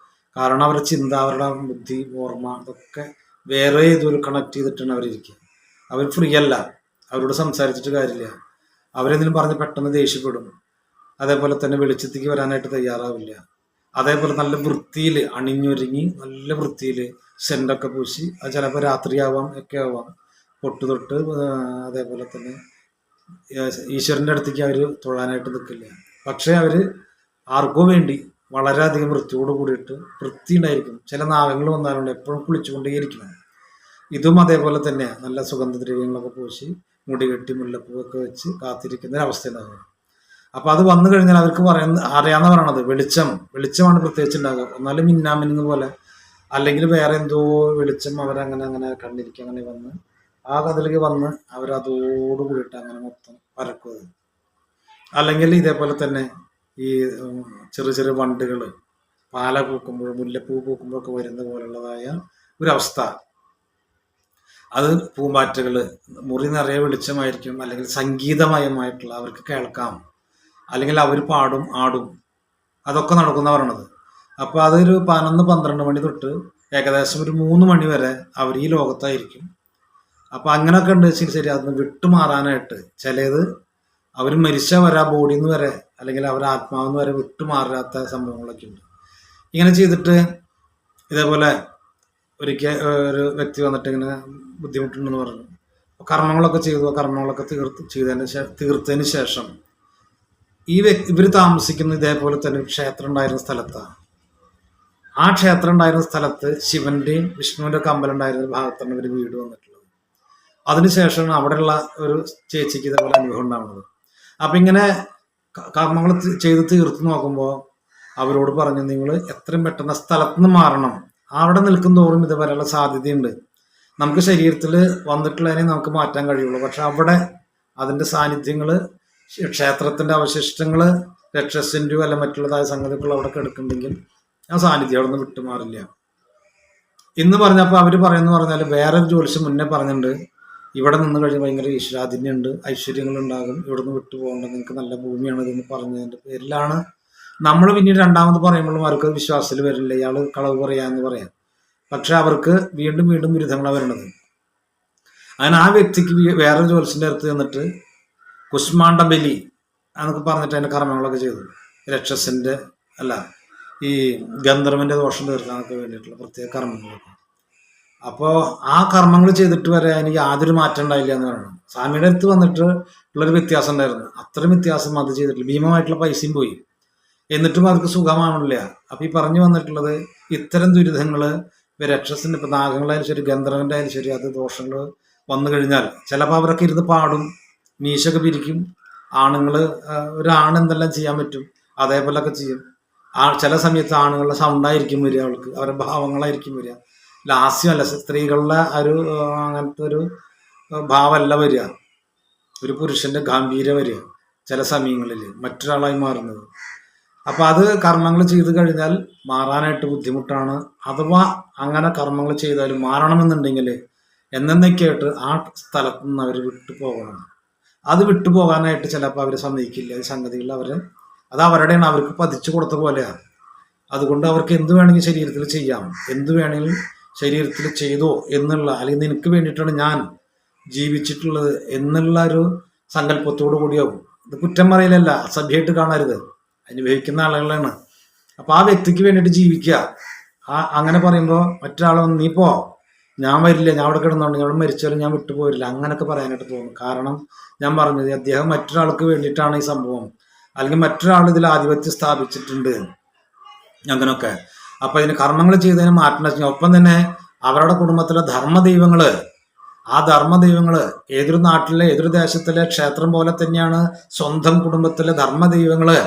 കാരണം അവരുടെ ചിന്ത, അവരുടെ ബുദ്ധി, ഓർമ്മ അതൊക്കെ വേറെ ഏതൊരു കണക്ട് ചെയ്തിട്ടാണ് അവരിയ്ക്കുക. അവർ ഫ്രീ അല്ല. അവരോട് സംസാരിച്ചിട്ട് കാര്യമില്ല. അവരെന്തെങ്കിലും പറഞ്ഞ് പെട്ടെന്ന് ദേഷ്യപ്പെടും. അതേപോലെ തന്നെ വെളിച്ചത്തേക്ക് വരാനായിട്ട് തയ്യാറാവില്ല. അതേപോലെ നല്ല വൃത്തിയിൽ അണിഞ്ഞൊരുങ്ങി നല്ല വൃത്തിയിൽ സെൻ്റൊക്കെ പൂശി, അത് ചിലപ്പോൾ രാത്രിയാവാം ഒക്കെ ആവാം, പൊട്ട് തൊട്ട് അതേപോലെ തന്നെ ഈശ്വരൻ്റെ അടുത്തേക്ക് അവർ തൊഴാനായിട്ട് നിൽക്കില്ല. പക്ഷേ അവർ ആർക്കോ വേണ്ടി വളരെയധികം വൃത്തിയോട് കൂടിയിട്ട് വൃത്തി ഉണ്ടായിരിക്കും. ചില നാഗങ്ങൾ വന്നാലുണ്ട് എപ്പോഴും കുളിച്ചുകൊണ്ടേയിരിക്കണം. ഇതും അതേപോലെ തന്നെ നല്ല സുഗന്ധദ്രവ്യങ്ങളൊക്കെ പൂശി മുടി കെട്ടി മുല്ലപ്പൂവൊക്കെ വെച്ച് കാത്തിരിക്കുന്ന ഒരവസ്ഥ ഉണ്ടാകുക. അപ്പൊ അത് വന്നു കഴിഞ്ഞാൽ അവർക്ക് അറിയാന്ന് പറയണത് വെളിച്ചമാണ് പ്രത്യേകിച്ച് ഉണ്ടാകുക. എന്നാലും മിന്നാമിന്നുന്ന പോലെ, അല്ലെങ്കിൽ വേറെ എന്തോ വെളിച്ചം അവരങ്ങനെ അങ്ങനെ കണ്ടിരിക്കുക. അങ്ങനെ വന്ന് ആ കഥയിലേക്ക് വന്ന് അവരതോടുകൂടിയിട്ട് അങ്ങനെ മൊത്തം പരക്കുക. അല്ലെങ്കിൽ ഇതേപോലെ തന്നെ ഈ ചെറിയ ചെറിയ വണ്ടുകൾ പാല പൂക്കുമ്പോൾ, മുല്ലപ്പൂ പൂക്കുമ്പോഴൊക്കെ വരുന്ന പോലുള്ളതായ ഒരവസ്ഥ. അത് പൂമ്പാറ്റകൾ, മുറി നിറയെ വെളിച്ചമായിരിക്കും, അല്ലെങ്കിൽ സംഗീതമയമായിട്ടുള്ള അവർക്ക് കേൾക്കാം, അല്ലെങ്കിൽ അവർ പാടും ആടും, അതൊക്കെ നടക്കുന്ന പറയണത്. അപ്പോൾ അതൊരു 11-12 മണി തൊട്ട് ഏകദേശം ഒരു 3 മണി വരെ അവർ ഈ ലോകത്തായിരിക്കും. അപ്പം അങ്ങനെയൊക്കെ ഉണ്ട് വെച്ചാൽ ശരി. അതിന് വിട്ടുമാറാനായിട്ട് ചിലത് അവർ മരിച്ച വരെ ആ ബോഡിയിൽ നിന്ന് വരെ, അല്ലെങ്കിൽ അവർ ആത്മാവിന്ന് വരെ വിട്ടുമാറാത്ത സംഭവങ്ങളൊക്കെ ഉണ്ട്. ഇങ്ങനെ ചെയ്തിട്ട് ഇതേപോലെ ഒരിക്കൽ ഒരു വ്യക്തി വന്നിട്ട് ഇങ്ങനെ ബുദ്ധിമുട്ടുണ്ടെന്ന് പറഞ്ഞു. കർമ്മങ്ങളൊക്കെ ചെയ്തു. കർമ്മങ്ങളൊക്കെ തീർത്തതിന് ശേഷം ഇവർ താമസിക്കുന്ന ഇതേപോലെ തന്നെ ഒരു ക്ഷേത്രം ഉണ്ടായിരുന്ന സ്ഥലത്താണ്. ആ ക്ഷേത്രം ഉണ്ടായിരുന്ന സ്ഥലത്ത് ശിവന്റെയും വിഷ്ണുവിൻ്റെ ഒക്കെ അമ്പലം ഉണ്ടായിരുന്ന ഭാഗത്താണ് ഇവർ വീട് വന്നിട്ടുള്ളത്. അതിനുശേഷമാണ് അവിടെയുള്ള ഒരു ചേച്ചിക്ക് ഇതേപോലെ അനുഭവം ഉണ്ടാവുന്നത്. അപ്പം ഇങ്ങനെ കർമ്മങ്ങൾ ചെയ്ത് തീർത്ത് നോക്കുമ്പോൾ അവരോട് പറഞ്ഞു, നിങ്ങൾ എത്രയും പെട്ടെന്ന് സ്ഥലത്ത് നിന്ന് മാറണം. അവിടെ നിൽക്കും തോറും ഇതുവരെയുള്ള സാധ്യതയുണ്ട്. നമുക്ക് ശരീരത്തിൽ വന്നിട്ടുള്ളതിനെ നമുക്ക് മാറ്റാൻ കഴിയുള്ളൂ. പക്ഷെ അവിടെ അതിൻ്റെ സാന്നിധ്യങ്ങൾ, ക്ഷേത്രത്തിൻ്റെ അവശിഷ്ടങ്ങൾ, രക്ഷസിൻ്റെ അല്ല മറ്റുള്ളതായ സംഗതികൾ അവിടെ കിടക്കുന്നുണ്ടെങ്കിൽ ആ സാന്നിധ്യം അവിടെ നിന്ന് വിട്ടുമാറില്ല എന്ന് പറഞ്ഞപ്പോൾ അവർ പറയുന്നു പറഞ്ഞാൽ വേറൊരു ജ്യോതിഷം മുന്നേ പറഞ്ഞിട്ടുണ്ട്, ഇവിടെ നിന്ന് കഴിഞ്ഞാൽ ഭയങ്കര ഈശ്വരാധീന്യമുണ്ട്, ഐശ്വര്യങ്ങളുണ്ടാകും, ഇവിടെ നിന്ന് വിട്ടു പോകേണ്ട, നിങ്ങൾക്ക് നല്ല ഭൂമിയാണ് ഇതെന്ന് പറഞ്ഞതിൻ്റെ പേരിലാണ് നമ്മൾ പിന്നീട് രണ്ടാമത് പറയുമ്പോഴും അവർക്ക് വിശ്വാസത്തിൽ വരില്ല, ഇയാൾ കളവ് പറയാന്ന് പറയാം. പക്ഷെ അവർക്ക് വീണ്ടും വീണ്ടും ദുരിതങ്ങളാണ് വരണത്. അങ്ങനെ ആ വ്യക്തിക്ക് വേറൊരു ജ്യോത്സ്യൻ്റെ അടുത്ത് ചെന്നിട്ട് കുഷ്മാണ്ഡ ബലി എന്നൊക്കെ പറഞ്ഞിട്ട് അതിൻ്റെ കർമ്മങ്ങളൊക്കെ ചെയ്തു. രക്ഷസിൻ്റെ അല്ല ഈ ഗന്ധർവൻ്റെ ദോഷം തീർക്കാനൊക്കെ വേണ്ടിയിട്ടുള്ള പ്രത്യേക കർമ്മങ്ങളൊക്കെ. അപ്പോൾ ആ കർമ്മങ്ങൾ ചെയ്തിട്ട് വരെ അതിന് യാതൊരു മാറ്റം ഉണ്ടായില്ല എന്ന് പറയുന്നത്. സ്വാമിയുടെ അടുത്ത് വന്നിട്ട് ഉള്ളൊരു വ്യത്യാസം ഉണ്ടായിരുന്നു. അത്രയും വ്യത്യാസം അത് ചെയ്തിട്ടില്ല. ഭീമമായിട്ടുള്ള പൈസയും പോയി, എന്നിട്ടും അവർക്ക് സുഖമാവണില്ല. അപ്പം ഈ പറഞ്ഞു വന്നിട്ടുള്ളത് ഇത്തരം ദുരിതങ്ങൾ രക്ഷസിൻ്റെ, ഇപ്പം നാഗങ്ങളായാലും ശരി ഗന്ധർവൻ്റെ ആയാലും ശരി, അത് ദോഷങ്ങൾ വന്നു കഴിഞ്ഞാൽ ചിലപ്പോൾ അവരൊക്കെ ഇരുന്ന് പാടും, മീശൊക്കെ പിരിക്കും. ആണുങ്ങൾ, ഒരാണ് എന്തെല്ലാം ചെയ്യാൻ പറ്റും അതേപോലൊക്കെ ചെയ്യും. ചില സമയത്ത് ആണുങ്ങളുടെ സൗണ്ടായിരിക്കും വരിക, അവരുടെ ഭാവങ്ങളായിരിക്കും വരിക. ലാസ്യമല്ല, സ്ത്രീകളുടെ ഒരു അങ്ങനത്തെ ഒരു ഭാവമല്ല വരിക, ഒരു പുരുഷന്റെ ഗാംഭീര്യം വരിക ചില സമയങ്ങളിൽ മറ്റൊരാളായി മാറുന്നത്. അപ്പൊ അത് കർമ്മങ്ങൾ ചെയ്തു കഴിഞ്ഞാൽ മാറാനായിട്ട് ബുദ്ധിമുട്ടാണ്. അഥവാ അങ്ങനെ കർമ്മങ്ങൾ ചെയ്താലും മാറണമെന്നുണ്ടെങ്കിൽ എന്നേക്കായിട്ട് ആ സ്ഥലത്ത് നിന്ന് അവർ വിട്ടുപോകണം. അത് വിട്ടുപോകാനായിട്ട് ചിലപ്പോൾ അവർ സമ്മതിക്കില്ല. ഈ സംഗതികൾ അത് അവരുടെയാണ്, അവർക്ക് പതിച്ചു കൊടുത്ത പോലെയാണ്. അതുകൊണ്ട് അവർക്ക് എന്ത് വേണമെങ്കിൽ ശരീരത്തിൽ ചെയ്യാം, എന്ത് വേണമെങ്കിലും ശരീരത്തിൽ ചെയ്തോ എന്നുള്ള, അല്ലെങ്കിൽ നിനക്ക് വേണ്ടിയിട്ടാണ് ഞാൻ ജീവിച്ചിട്ടുള്ളത് എന്നുള്ള ഒരു സങ്കല്പത്തോടു കൂടിയാവും. ഇത് കുറ്റം പറയലല്ല, അസഭ്യമായിട്ട് കാണരുത്, അനുഭവിക്കുന്ന ആളുകളാണ്. അപ്പൊ ആ വ്യക്തിക്ക് വേണ്ടിയിട്ട് ജീവിക്കുക. അങ്ങനെ പറയുമ്പോൾ മറ്റൊരാൾ വന്ന് നീ പോ, ഞാൻ വരില്ല, ഞാൻ അവിടെ കിടന്നുണ്ട്, ഞാൻ അവിടെ മരിച്ചാലും ഞാൻ വിട്ടുപോരില്ല, അങ്ങനെയൊക്കെ പറയാനായിട്ട് തോന്നും. കാരണം ഞാൻ പറഞ്ഞത്, അദ്ദേഹം മറ്റൊരാൾക്ക് വേണ്ടിയിട്ടാണ് ഈ സംഭവം, അല്ലെങ്കിൽ മറ്റൊരാൾ ഇതിൽ ആധിപത്യം സ്ഥാപിച്ചിട്ടുണ്ട് അങ്ങനൊക്കെ. അപ്പൊ ഇതിന് കർമ്മങ്ങൾ ചെയ്തതിന് മാറ്റം. ഒപ്പം തന്നെ അവരുടെ കുടുംബത്തിലെ ധർമ്മദൈവങ്ങള്, ആ ധർമ്മദൈവങ്ങള് ഏതൊരു നാട്ടിലെ ഏതൊരു ദേശത്തിലെ ക്ഷേത്രം പോലെ തന്നെയാണ് സ്വന്തം കുടുംബത്തിലെ ധർമ്മദൈവങ്ങള്.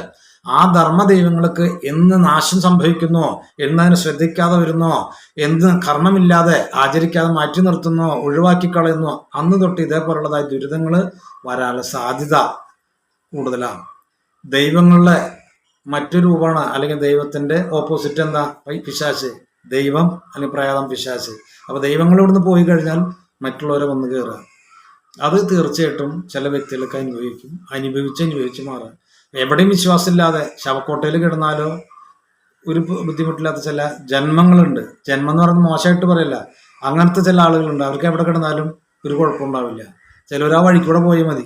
ആ ധർമ്മദൈവങ്ങൾക്ക് എന്ന് നാശം സംഭവിക്കുന്നോ, എന്നതിന് ശ്രദ്ധിക്കാതെ വരുന്നോ, എന്ത് കർമ്മമില്ലാതെ ആചരിക്കാതെ മാറ്റി നിർത്തുന്നോ, ഒഴിവാക്കി കളയുന്നോ, അന്ന് തൊട്ട് ഇതേപോലുള്ളതായ ദുരിതങ്ങൾ വരാനുള്ള സാധ്യത കൂടുതലാണ്. ദൈവങ്ങളുടെ മറ്റു രൂപമാണ്, അല്ലെങ്കിൽ ദൈവത്തിന്റെ ഓപ്പോസിറ്റ് എന്താ, പിശാച്. ദൈവം അല്ലെങ്കിൽ പ്രേതം, പിശാച്. അപ്പൊ ദൈവങ്ങൾ ഇവിടുന്ന് പോയി കഴിഞ്ഞാൽ മറ്റുള്ളവരെ വന്ന് കയറുക. അത് തീർച്ചയായിട്ടും ചില വ്യക്തികൾക്ക് അനുഭവിച്ച് മാറുക. എവിടെയും വിശ്വാസമില്ലാതെ ശവക്കോട്ടയിൽ കിടന്നാലോ ഒരു ബുദ്ധിമുട്ടില്ലാത്ത ചില ജന്മങ്ങളുണ്ട്. ജന്മം എന്ന് പറയുന്നത് മോശമായിട്ട് പറയല്ല, അങ്ങനത്തെ ചില ആളുകളുണ്ട്. അവർക്ക് എവിടെ കിടന്നാലും ഒരു കുഴപ്പമുണ്ടാവില്ല. ചിലർ ആ വഴിക്കൂടെ പോയി മതി.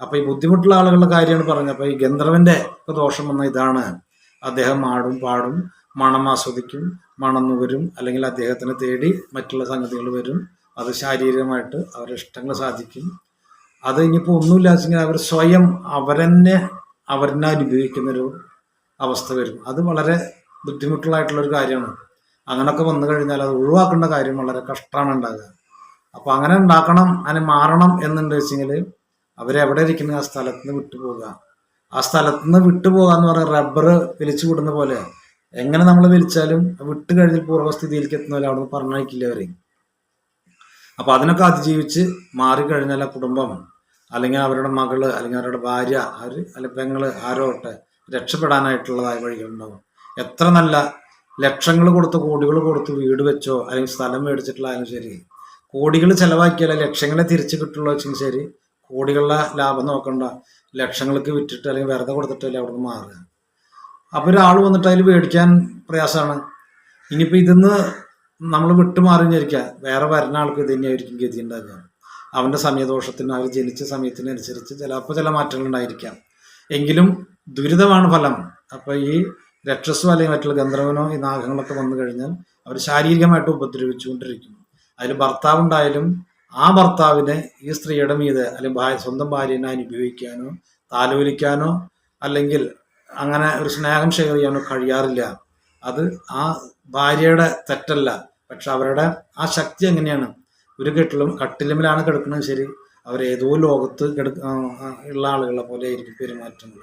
അപ്പൊ ഈ ബുദ്ധിമുട്ടുള്ള ആളുകളുടെ കാര്യമാണ് പറഞ്ഞത്. അപ്പൊ ഈ ഗന്ധർവന്റെ ദോഷം വന്ന ഇതാണ്, അദ്ദേഹം ആടും പാടും, മണം ആസ്വദിക്കും, മണം നുകരും, അല്ലെങ്കിൽ അദ്ദേഹത്തിനെ തേടി മറ്റുള്ള സംഗതികൾ വരും. അത് ശാരീരികമായിട്ട് അവരുടെ ഇഷ്ടങ്ങൾ സാധിക്കും. അത് ഇനിയിപ്പോൾ ഒന്നുമില്ല വെച്ചെങ്കിൽ അവർ സ്വയം അവരെന്നെ അനുഭവിക്കുന്നൊരു അവസ്ഥ വരും. അത് വളരെ ബുദ്ധിമുട്ടുള്ളതായിട്ടുള്ളൊരു കാര്യമാണ്. അങ്ങനൊക്കെ വന്നു കഴിഞ്ഞാൽ അത് ഒഴിവാക്കേണ്ട കാര്യം വളരെ കഷ്ടമാണ് ഉണ്ടാകുക. അപ്പൊ അങ്ങനെ ഉണ്ടാക്കണം, അതിന് മാറണം എന്നുണ്ട് വെച്ചെങ്കിൽ അവരെവിടെ ഇരിക്കുന്ന ആ സ്ഥലത്ത് നിന്ന് വിട്ടുപോകുക. ആ സ്ഥലത്ത് നിന്ന് വിട്ടുപോകുക എന്ന് പറയുന്നത് റബ്ബർ വലിച്ചു വിടുന്ന പോലെ, എങ്ങനെ നമ്മൾ വലിച്ചാലും വിട്ട് കഴിഞ്ഞ് പൂർവ്വസ്ഥിതിയിലേക്ക് എത്തുന്ന പോലെ അവിടെ നിന്ന് പറഞ്ഞയക്കില്ല അവരെ. അപ്പൊ അതിനൊക്കെ അതിജീവിച്ച് മാറിക്കഴിഞ്ഞാൽ ആ കുടുംബം, അല്ലെങ്കിൽ അവരുടെ മകള്, അല്ലെങ്കിൽ അവരുടെ ഭാര്യ, അല്ലെങ്കിൽ പെങ്ങള്, ആരോട്ടെ രക്ഷപ്പെടാനായിട്ടുള്ളതായ വഴികളുണ്ടാവും. എത്ര നല്ല ലക്ഷങ്ങൾ കൊടുത്ത് കോടികൾ കൊടുത്ത് വീട് വെച്ചോ അല്ലെങ്കിൽ സ്ഥലം മേടിച്ചിട്ടുള്ളതായാലും ശരി, കോടികൾ ചെലവാക്കിയാലേ ലക്ഷങ്ങളെ തിരിച്ചു കിട്ടുള്ളൂ വെച്ചെങ്കിൽ ശരി, കോടികളുടെ ലാഭം നോക്കണ്ട, ലക്ഷങ്ങൾക്ക് വിറ്റിട്ട് അല്ലെങ്കിൽ വെറുതെ കൊടുത്തിട്ടല്ലേ അവിടെ നിന്ന് മാറുക. അപ്പൊ ഒരാൾ വന്നിട്ട് അതിൽ മേടിക്കാൻ പ്രയാസമാണ്. ഇനിയിപ്പോ ഇതിന്ന് നമ്മൾ വിട്ടുമാറിഞ്ഞിരിക്കുക, വേറെ വരുന്ന ആൾക്ക് ഇത് തന്നെയായിരിക്കും ഗതി ഉണ്ടാകുക. അവന്റെ സമയദോഷത്തിന്, അവർ ജനിച്ച സമയത്തിനനുസരിച്ച് ചിലപ്പോൾ ചില മാറ്റങ്ങൾ ഉണ്ടായിരിക്കാം. എങ്കിലും ദുരിതമാണ് ഫലം. അപ്പൊ ഈ രക്ഷസോ അല്ലെങ്കിൽ മറ്റുള്ള ഗന്ധർവനോ ഈ നാഗങ്ങളൊക്കെ വന്നു കഴിഞ്ഞാൽ അവർ ശാരീരികമായിട്ട് ഉപദ്രവിച്ചുകൊണ്ടിരിക്കും. അതിൽ ഭർത്താവുണ്ടായാലും ആ ഭർത്താവിനെ ഈ സ്ത്രീയുടെ മീതെ അല്ലെങ്കിൽ സ്വന്തം ഭാര്യനെ അനുഭവിക്കാനോ താലോലിക്കാനോ അല്ലെങ്കിൽ അങ്ങനെ ഒരു സ്നേഹം ഷെയർ ചെയ്യാനോ കഴിയാറില്ല. അത് ആ ഭാര്യയുടെ തെറ്റല്ല, പക്ഷെ അവരുടെ ആ ശക്തി എങ്ങനെയാണ്, ഒരു കട്ടിലുമിലാണ് കിടക്കുന്നത് ശരി, അവരേതോ ലോകത്ത് ഉള്ള ആളുകളെ പോലെ ആയിരിക്കും പെരുമാറ്റങ്ങൾ.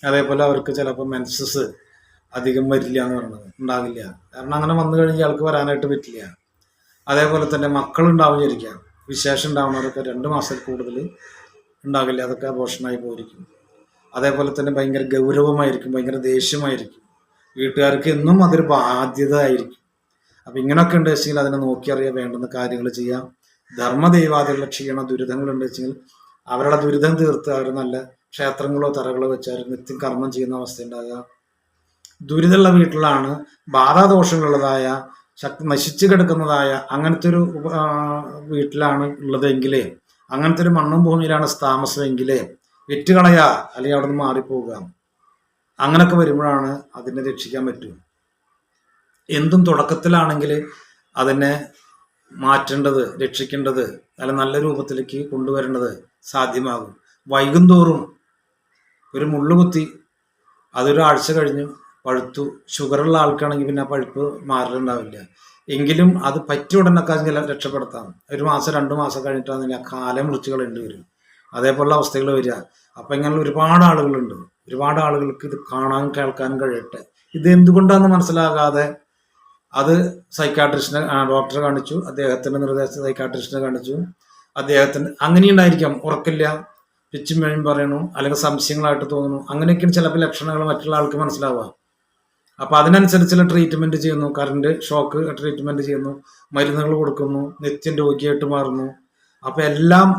അതേപോലെ അവർക്ക് ചിലപ്പോൾ മെൻസസ് അധികം വരില്ല എന്ന് പറയുന്നത് ഉണ്ടാകില്ല. കാരണം അങ്ങനെ വന്നു കഴിഞ്ഞാൽ ആൾക്ക് വരാനായിട്ട് പറ്റില്ല. അതേപോലെ തന്നെ മക്കളുണ്ടാവുകയായിരിക്കാം, വിശേഷം ഉണ്ടാവുന്നവരൊക്കെ 2 മാസത്തിൽ കൂടുതൽ ഉണ്ടാകില്ല, അതൊക്കെ അബോർഷനായി പോയിരിക്കും. അതേപോലെ തന്നെ ഭയങ്കര ഗൗരവമായിരിക്കും, ഭയങ്കര ദേഷ്യമായിരിക്കും, വീട്ടുകാർക്ക് എന്നും അതൊരു ബാധ്യത ആയിരിക്കും. അപ്പൊ ഇങ്ങനെയൊക്കെ ഉണ്ട് വെച്ചെങ്കിൽ അതിനെ നോക്കിയറിയാൻ വേണ്ടുന്ന കാര്യങ്ങൾ ചെയ്യാം. ധർമ്മദൈവാദികളുടെ ദുരിതങ്ങളുണ്ട് വെച്ചെങ്കിൽ അവരുടെ ദുരിതം തീർത്ത് അവർ നല്ല ക്ഷേത്രങ്ങളോ തറകളോ വെച്ച് അവർ നിത്യം കർമ്മം ചെയ്യുന്ന അവസ്ഥ ഉണ്ടാകുക. ദുരിതമുള്ള വീട്ടിലാണ് ബാധാദോഷങ്ങളുള്ളതായ നശിച്ചു കിടക്കുന്നതായ അങ്ങനത്തെ ഒരു വീട്ടിലാണ് ഉള്ളതെങ്കിലേ, അങ്ങനത്തെ ഒരു മണ്ണും ഭൂമിയിലാണ് താമസമെങ്കിലേ വിറ്റുകളയാ, അല്ലെങ്കിൽ അവിടെ നിന്ന് മാറിപ്പോവുക. അങ്ങനൊക്കെ വരുമ്പോഴാണ് അതിനെ രക്ഷിക്കാൻ പറ്റും. എന്തും തുടക്കത്തിലാണെങ്കിൽ അതിനെ മാറ്റേണ്ടത്, രക്ഷിക്കേണ്ടത്, അല്ല നല്ല രൂപത്തിലേക്ക് കൊണ്ടുവരേണ്ടത് സാധ്യമാകും. വൈകുന്തോറും ഒരു മുള്ളുകുത്തി അതൊരാഴ്ച കഴിഞ്ഞു പഴുത്തു. ഷുഗറുള്ള ആൾക്കാണെങ്കിൽ പിന്നെ ആ പഴുപ്പ് മാറലുണ്ടാവില്ല. എങ്കിലും അത് പറ്റിയ ഉടനൊക്കെ ചില രക്ഷപ്പെടുത്താം. 1 മാസം 2 മാസം കഴിഞ്ഞിട്ടാണെങ്കിൽ ആ കാലം മുറിച്ച് കളയേണ്ടി വരും. അതേപോലുള്ള അവസ്ഥകൾ വരിക. അപ്പം ഇങ്ങനെ ഒരുപാട് ആളുകളുണ്ട്. ഒരുപാട് ആളുകൾക്ക് ഇത് കാണാനും കേൾക്കാനും കഴിയട്ടെ. ഇത് എന്തുകൊണ്ടാണെന്ന് മനസ്സിലാകാതെ അത് സൈക്കാട്രിസ്റ്റിനെ ഡോക്ടറെ കാണിച്ചു, അദ്ദേഹത്തിൻ്റെ നിർദ്ദേശ സൈക്കാട്രിസ്റ്റിനെ കാണിച്ചു. അദ്ദേഹത്തിന് അങ്ങനെയുണ്ടായിരിക്കാം, ഉറക്കില്ല, പിച്ചും മേഴും പറയണു, അല്ലെങ്കിൽ സംശയങ്ങളായിട്ട് തോന്നുന്നു. അങ്ങനെയൊക്കെയാണ് ചിലപ്പോൾ ലക്ഷണങ്ങൾ മറ്റുള്ള ആൾക്ക് മനസ്സിലാവുക. അപ്പോൾ അതിനനുസരിച്ചുള്ള ട്രീറ്റ്മെൻറ്റ് ചെയ്യുന്നു. കറണ്ട് ഷോക്ക് ട്രീറ്റ്മെൻറ്റ് ചെയ്യുന്നു, മരുന്നുകൾ കൊടുക്കുന്നു, നിത്യം രോഗിയായിട്ട് മാറുന്നു. അപ്പോൾ എല്ലാം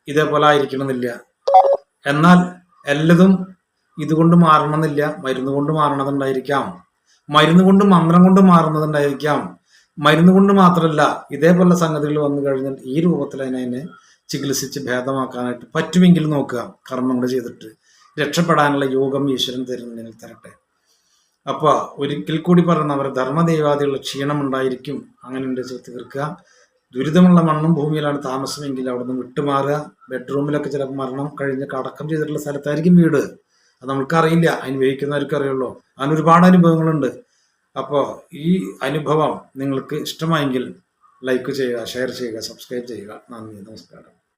ഇതേപോലെ ആയിരിക്കണമെന്നില്ല. എന്നാൽ എല്ലതും ഇതുകൊണ്ട് മാറണമെന്നില്ല. മരുന്ന് കൊണ്ട് മാറണതുണ്ടായിരിക്കാം, മരുന്ന് കൊണ്ട് മന്ത്രം കൊണ്ട് മാറുന്നതുണ്ടായിരിക്കാം. മരുന്ന് കൊണ്ട് മാത്രമല്ല, ഇതേപോലെ സംഗതികൾ വന്നു കഴിഞ്ഞാൽ ഈ രൂപത്തിൽ അതിനെ ചികിത്സിച്ച് ഭേദമാക്കാനായിട്ട് പറ്റുമെങ്കിൽ നോക്കുക. കർമ്മങ്ങൾ ചെയ്തിട്ട് രക്ഷപ്പെടാനുള്ള യോഗം ഈശ്വരൻ തരുന്നതിൽ തരട്ടെ. അപ്പോൾ ഒരിക്കൽ കൂടി പറയുന്നവർ ധർമ്മദൈവാദികളുടെ ക്ഷീണം ഉണ്ടായിരിക്കും. അങ്ങനെ ഉണ്ട് തീർക്കുക. ദുരിതമുള്ള മണ്ണും ഭൂമിയിലാണ് താമസമെങ്കിൽ അവിടെ നിന്ന് വിട്ടുമാറുക. ബെഡ്റൂമിലൊക്കെ ചിലപ്പോൾ മരണം കഴിഞ്ഞ് അടക്കം ചെയ്തിട്ടുള്ള സ്ഥലത്തായിരിക്കും വീട്. അത് നമുക്കറിയില്ല, അനുഭവിക്കുന്നവർക്ക് അറിയുള്ളൂ. അതിന് ഒരുപാട് അനുഭവങ്ങളുണ്ട്. അപ്പോൾ ഈ അനുഭവം നിങ്ങൾക്ക് ഇഷ്ടമായെങ്കിൽ ലൈക്ക് ചെയ്യുക, ഷെയർ ചെയ്യുക, സബ്സ്ക്രൈബ് ചെയ്യുക. നന്ദി, നമസ്കാരം.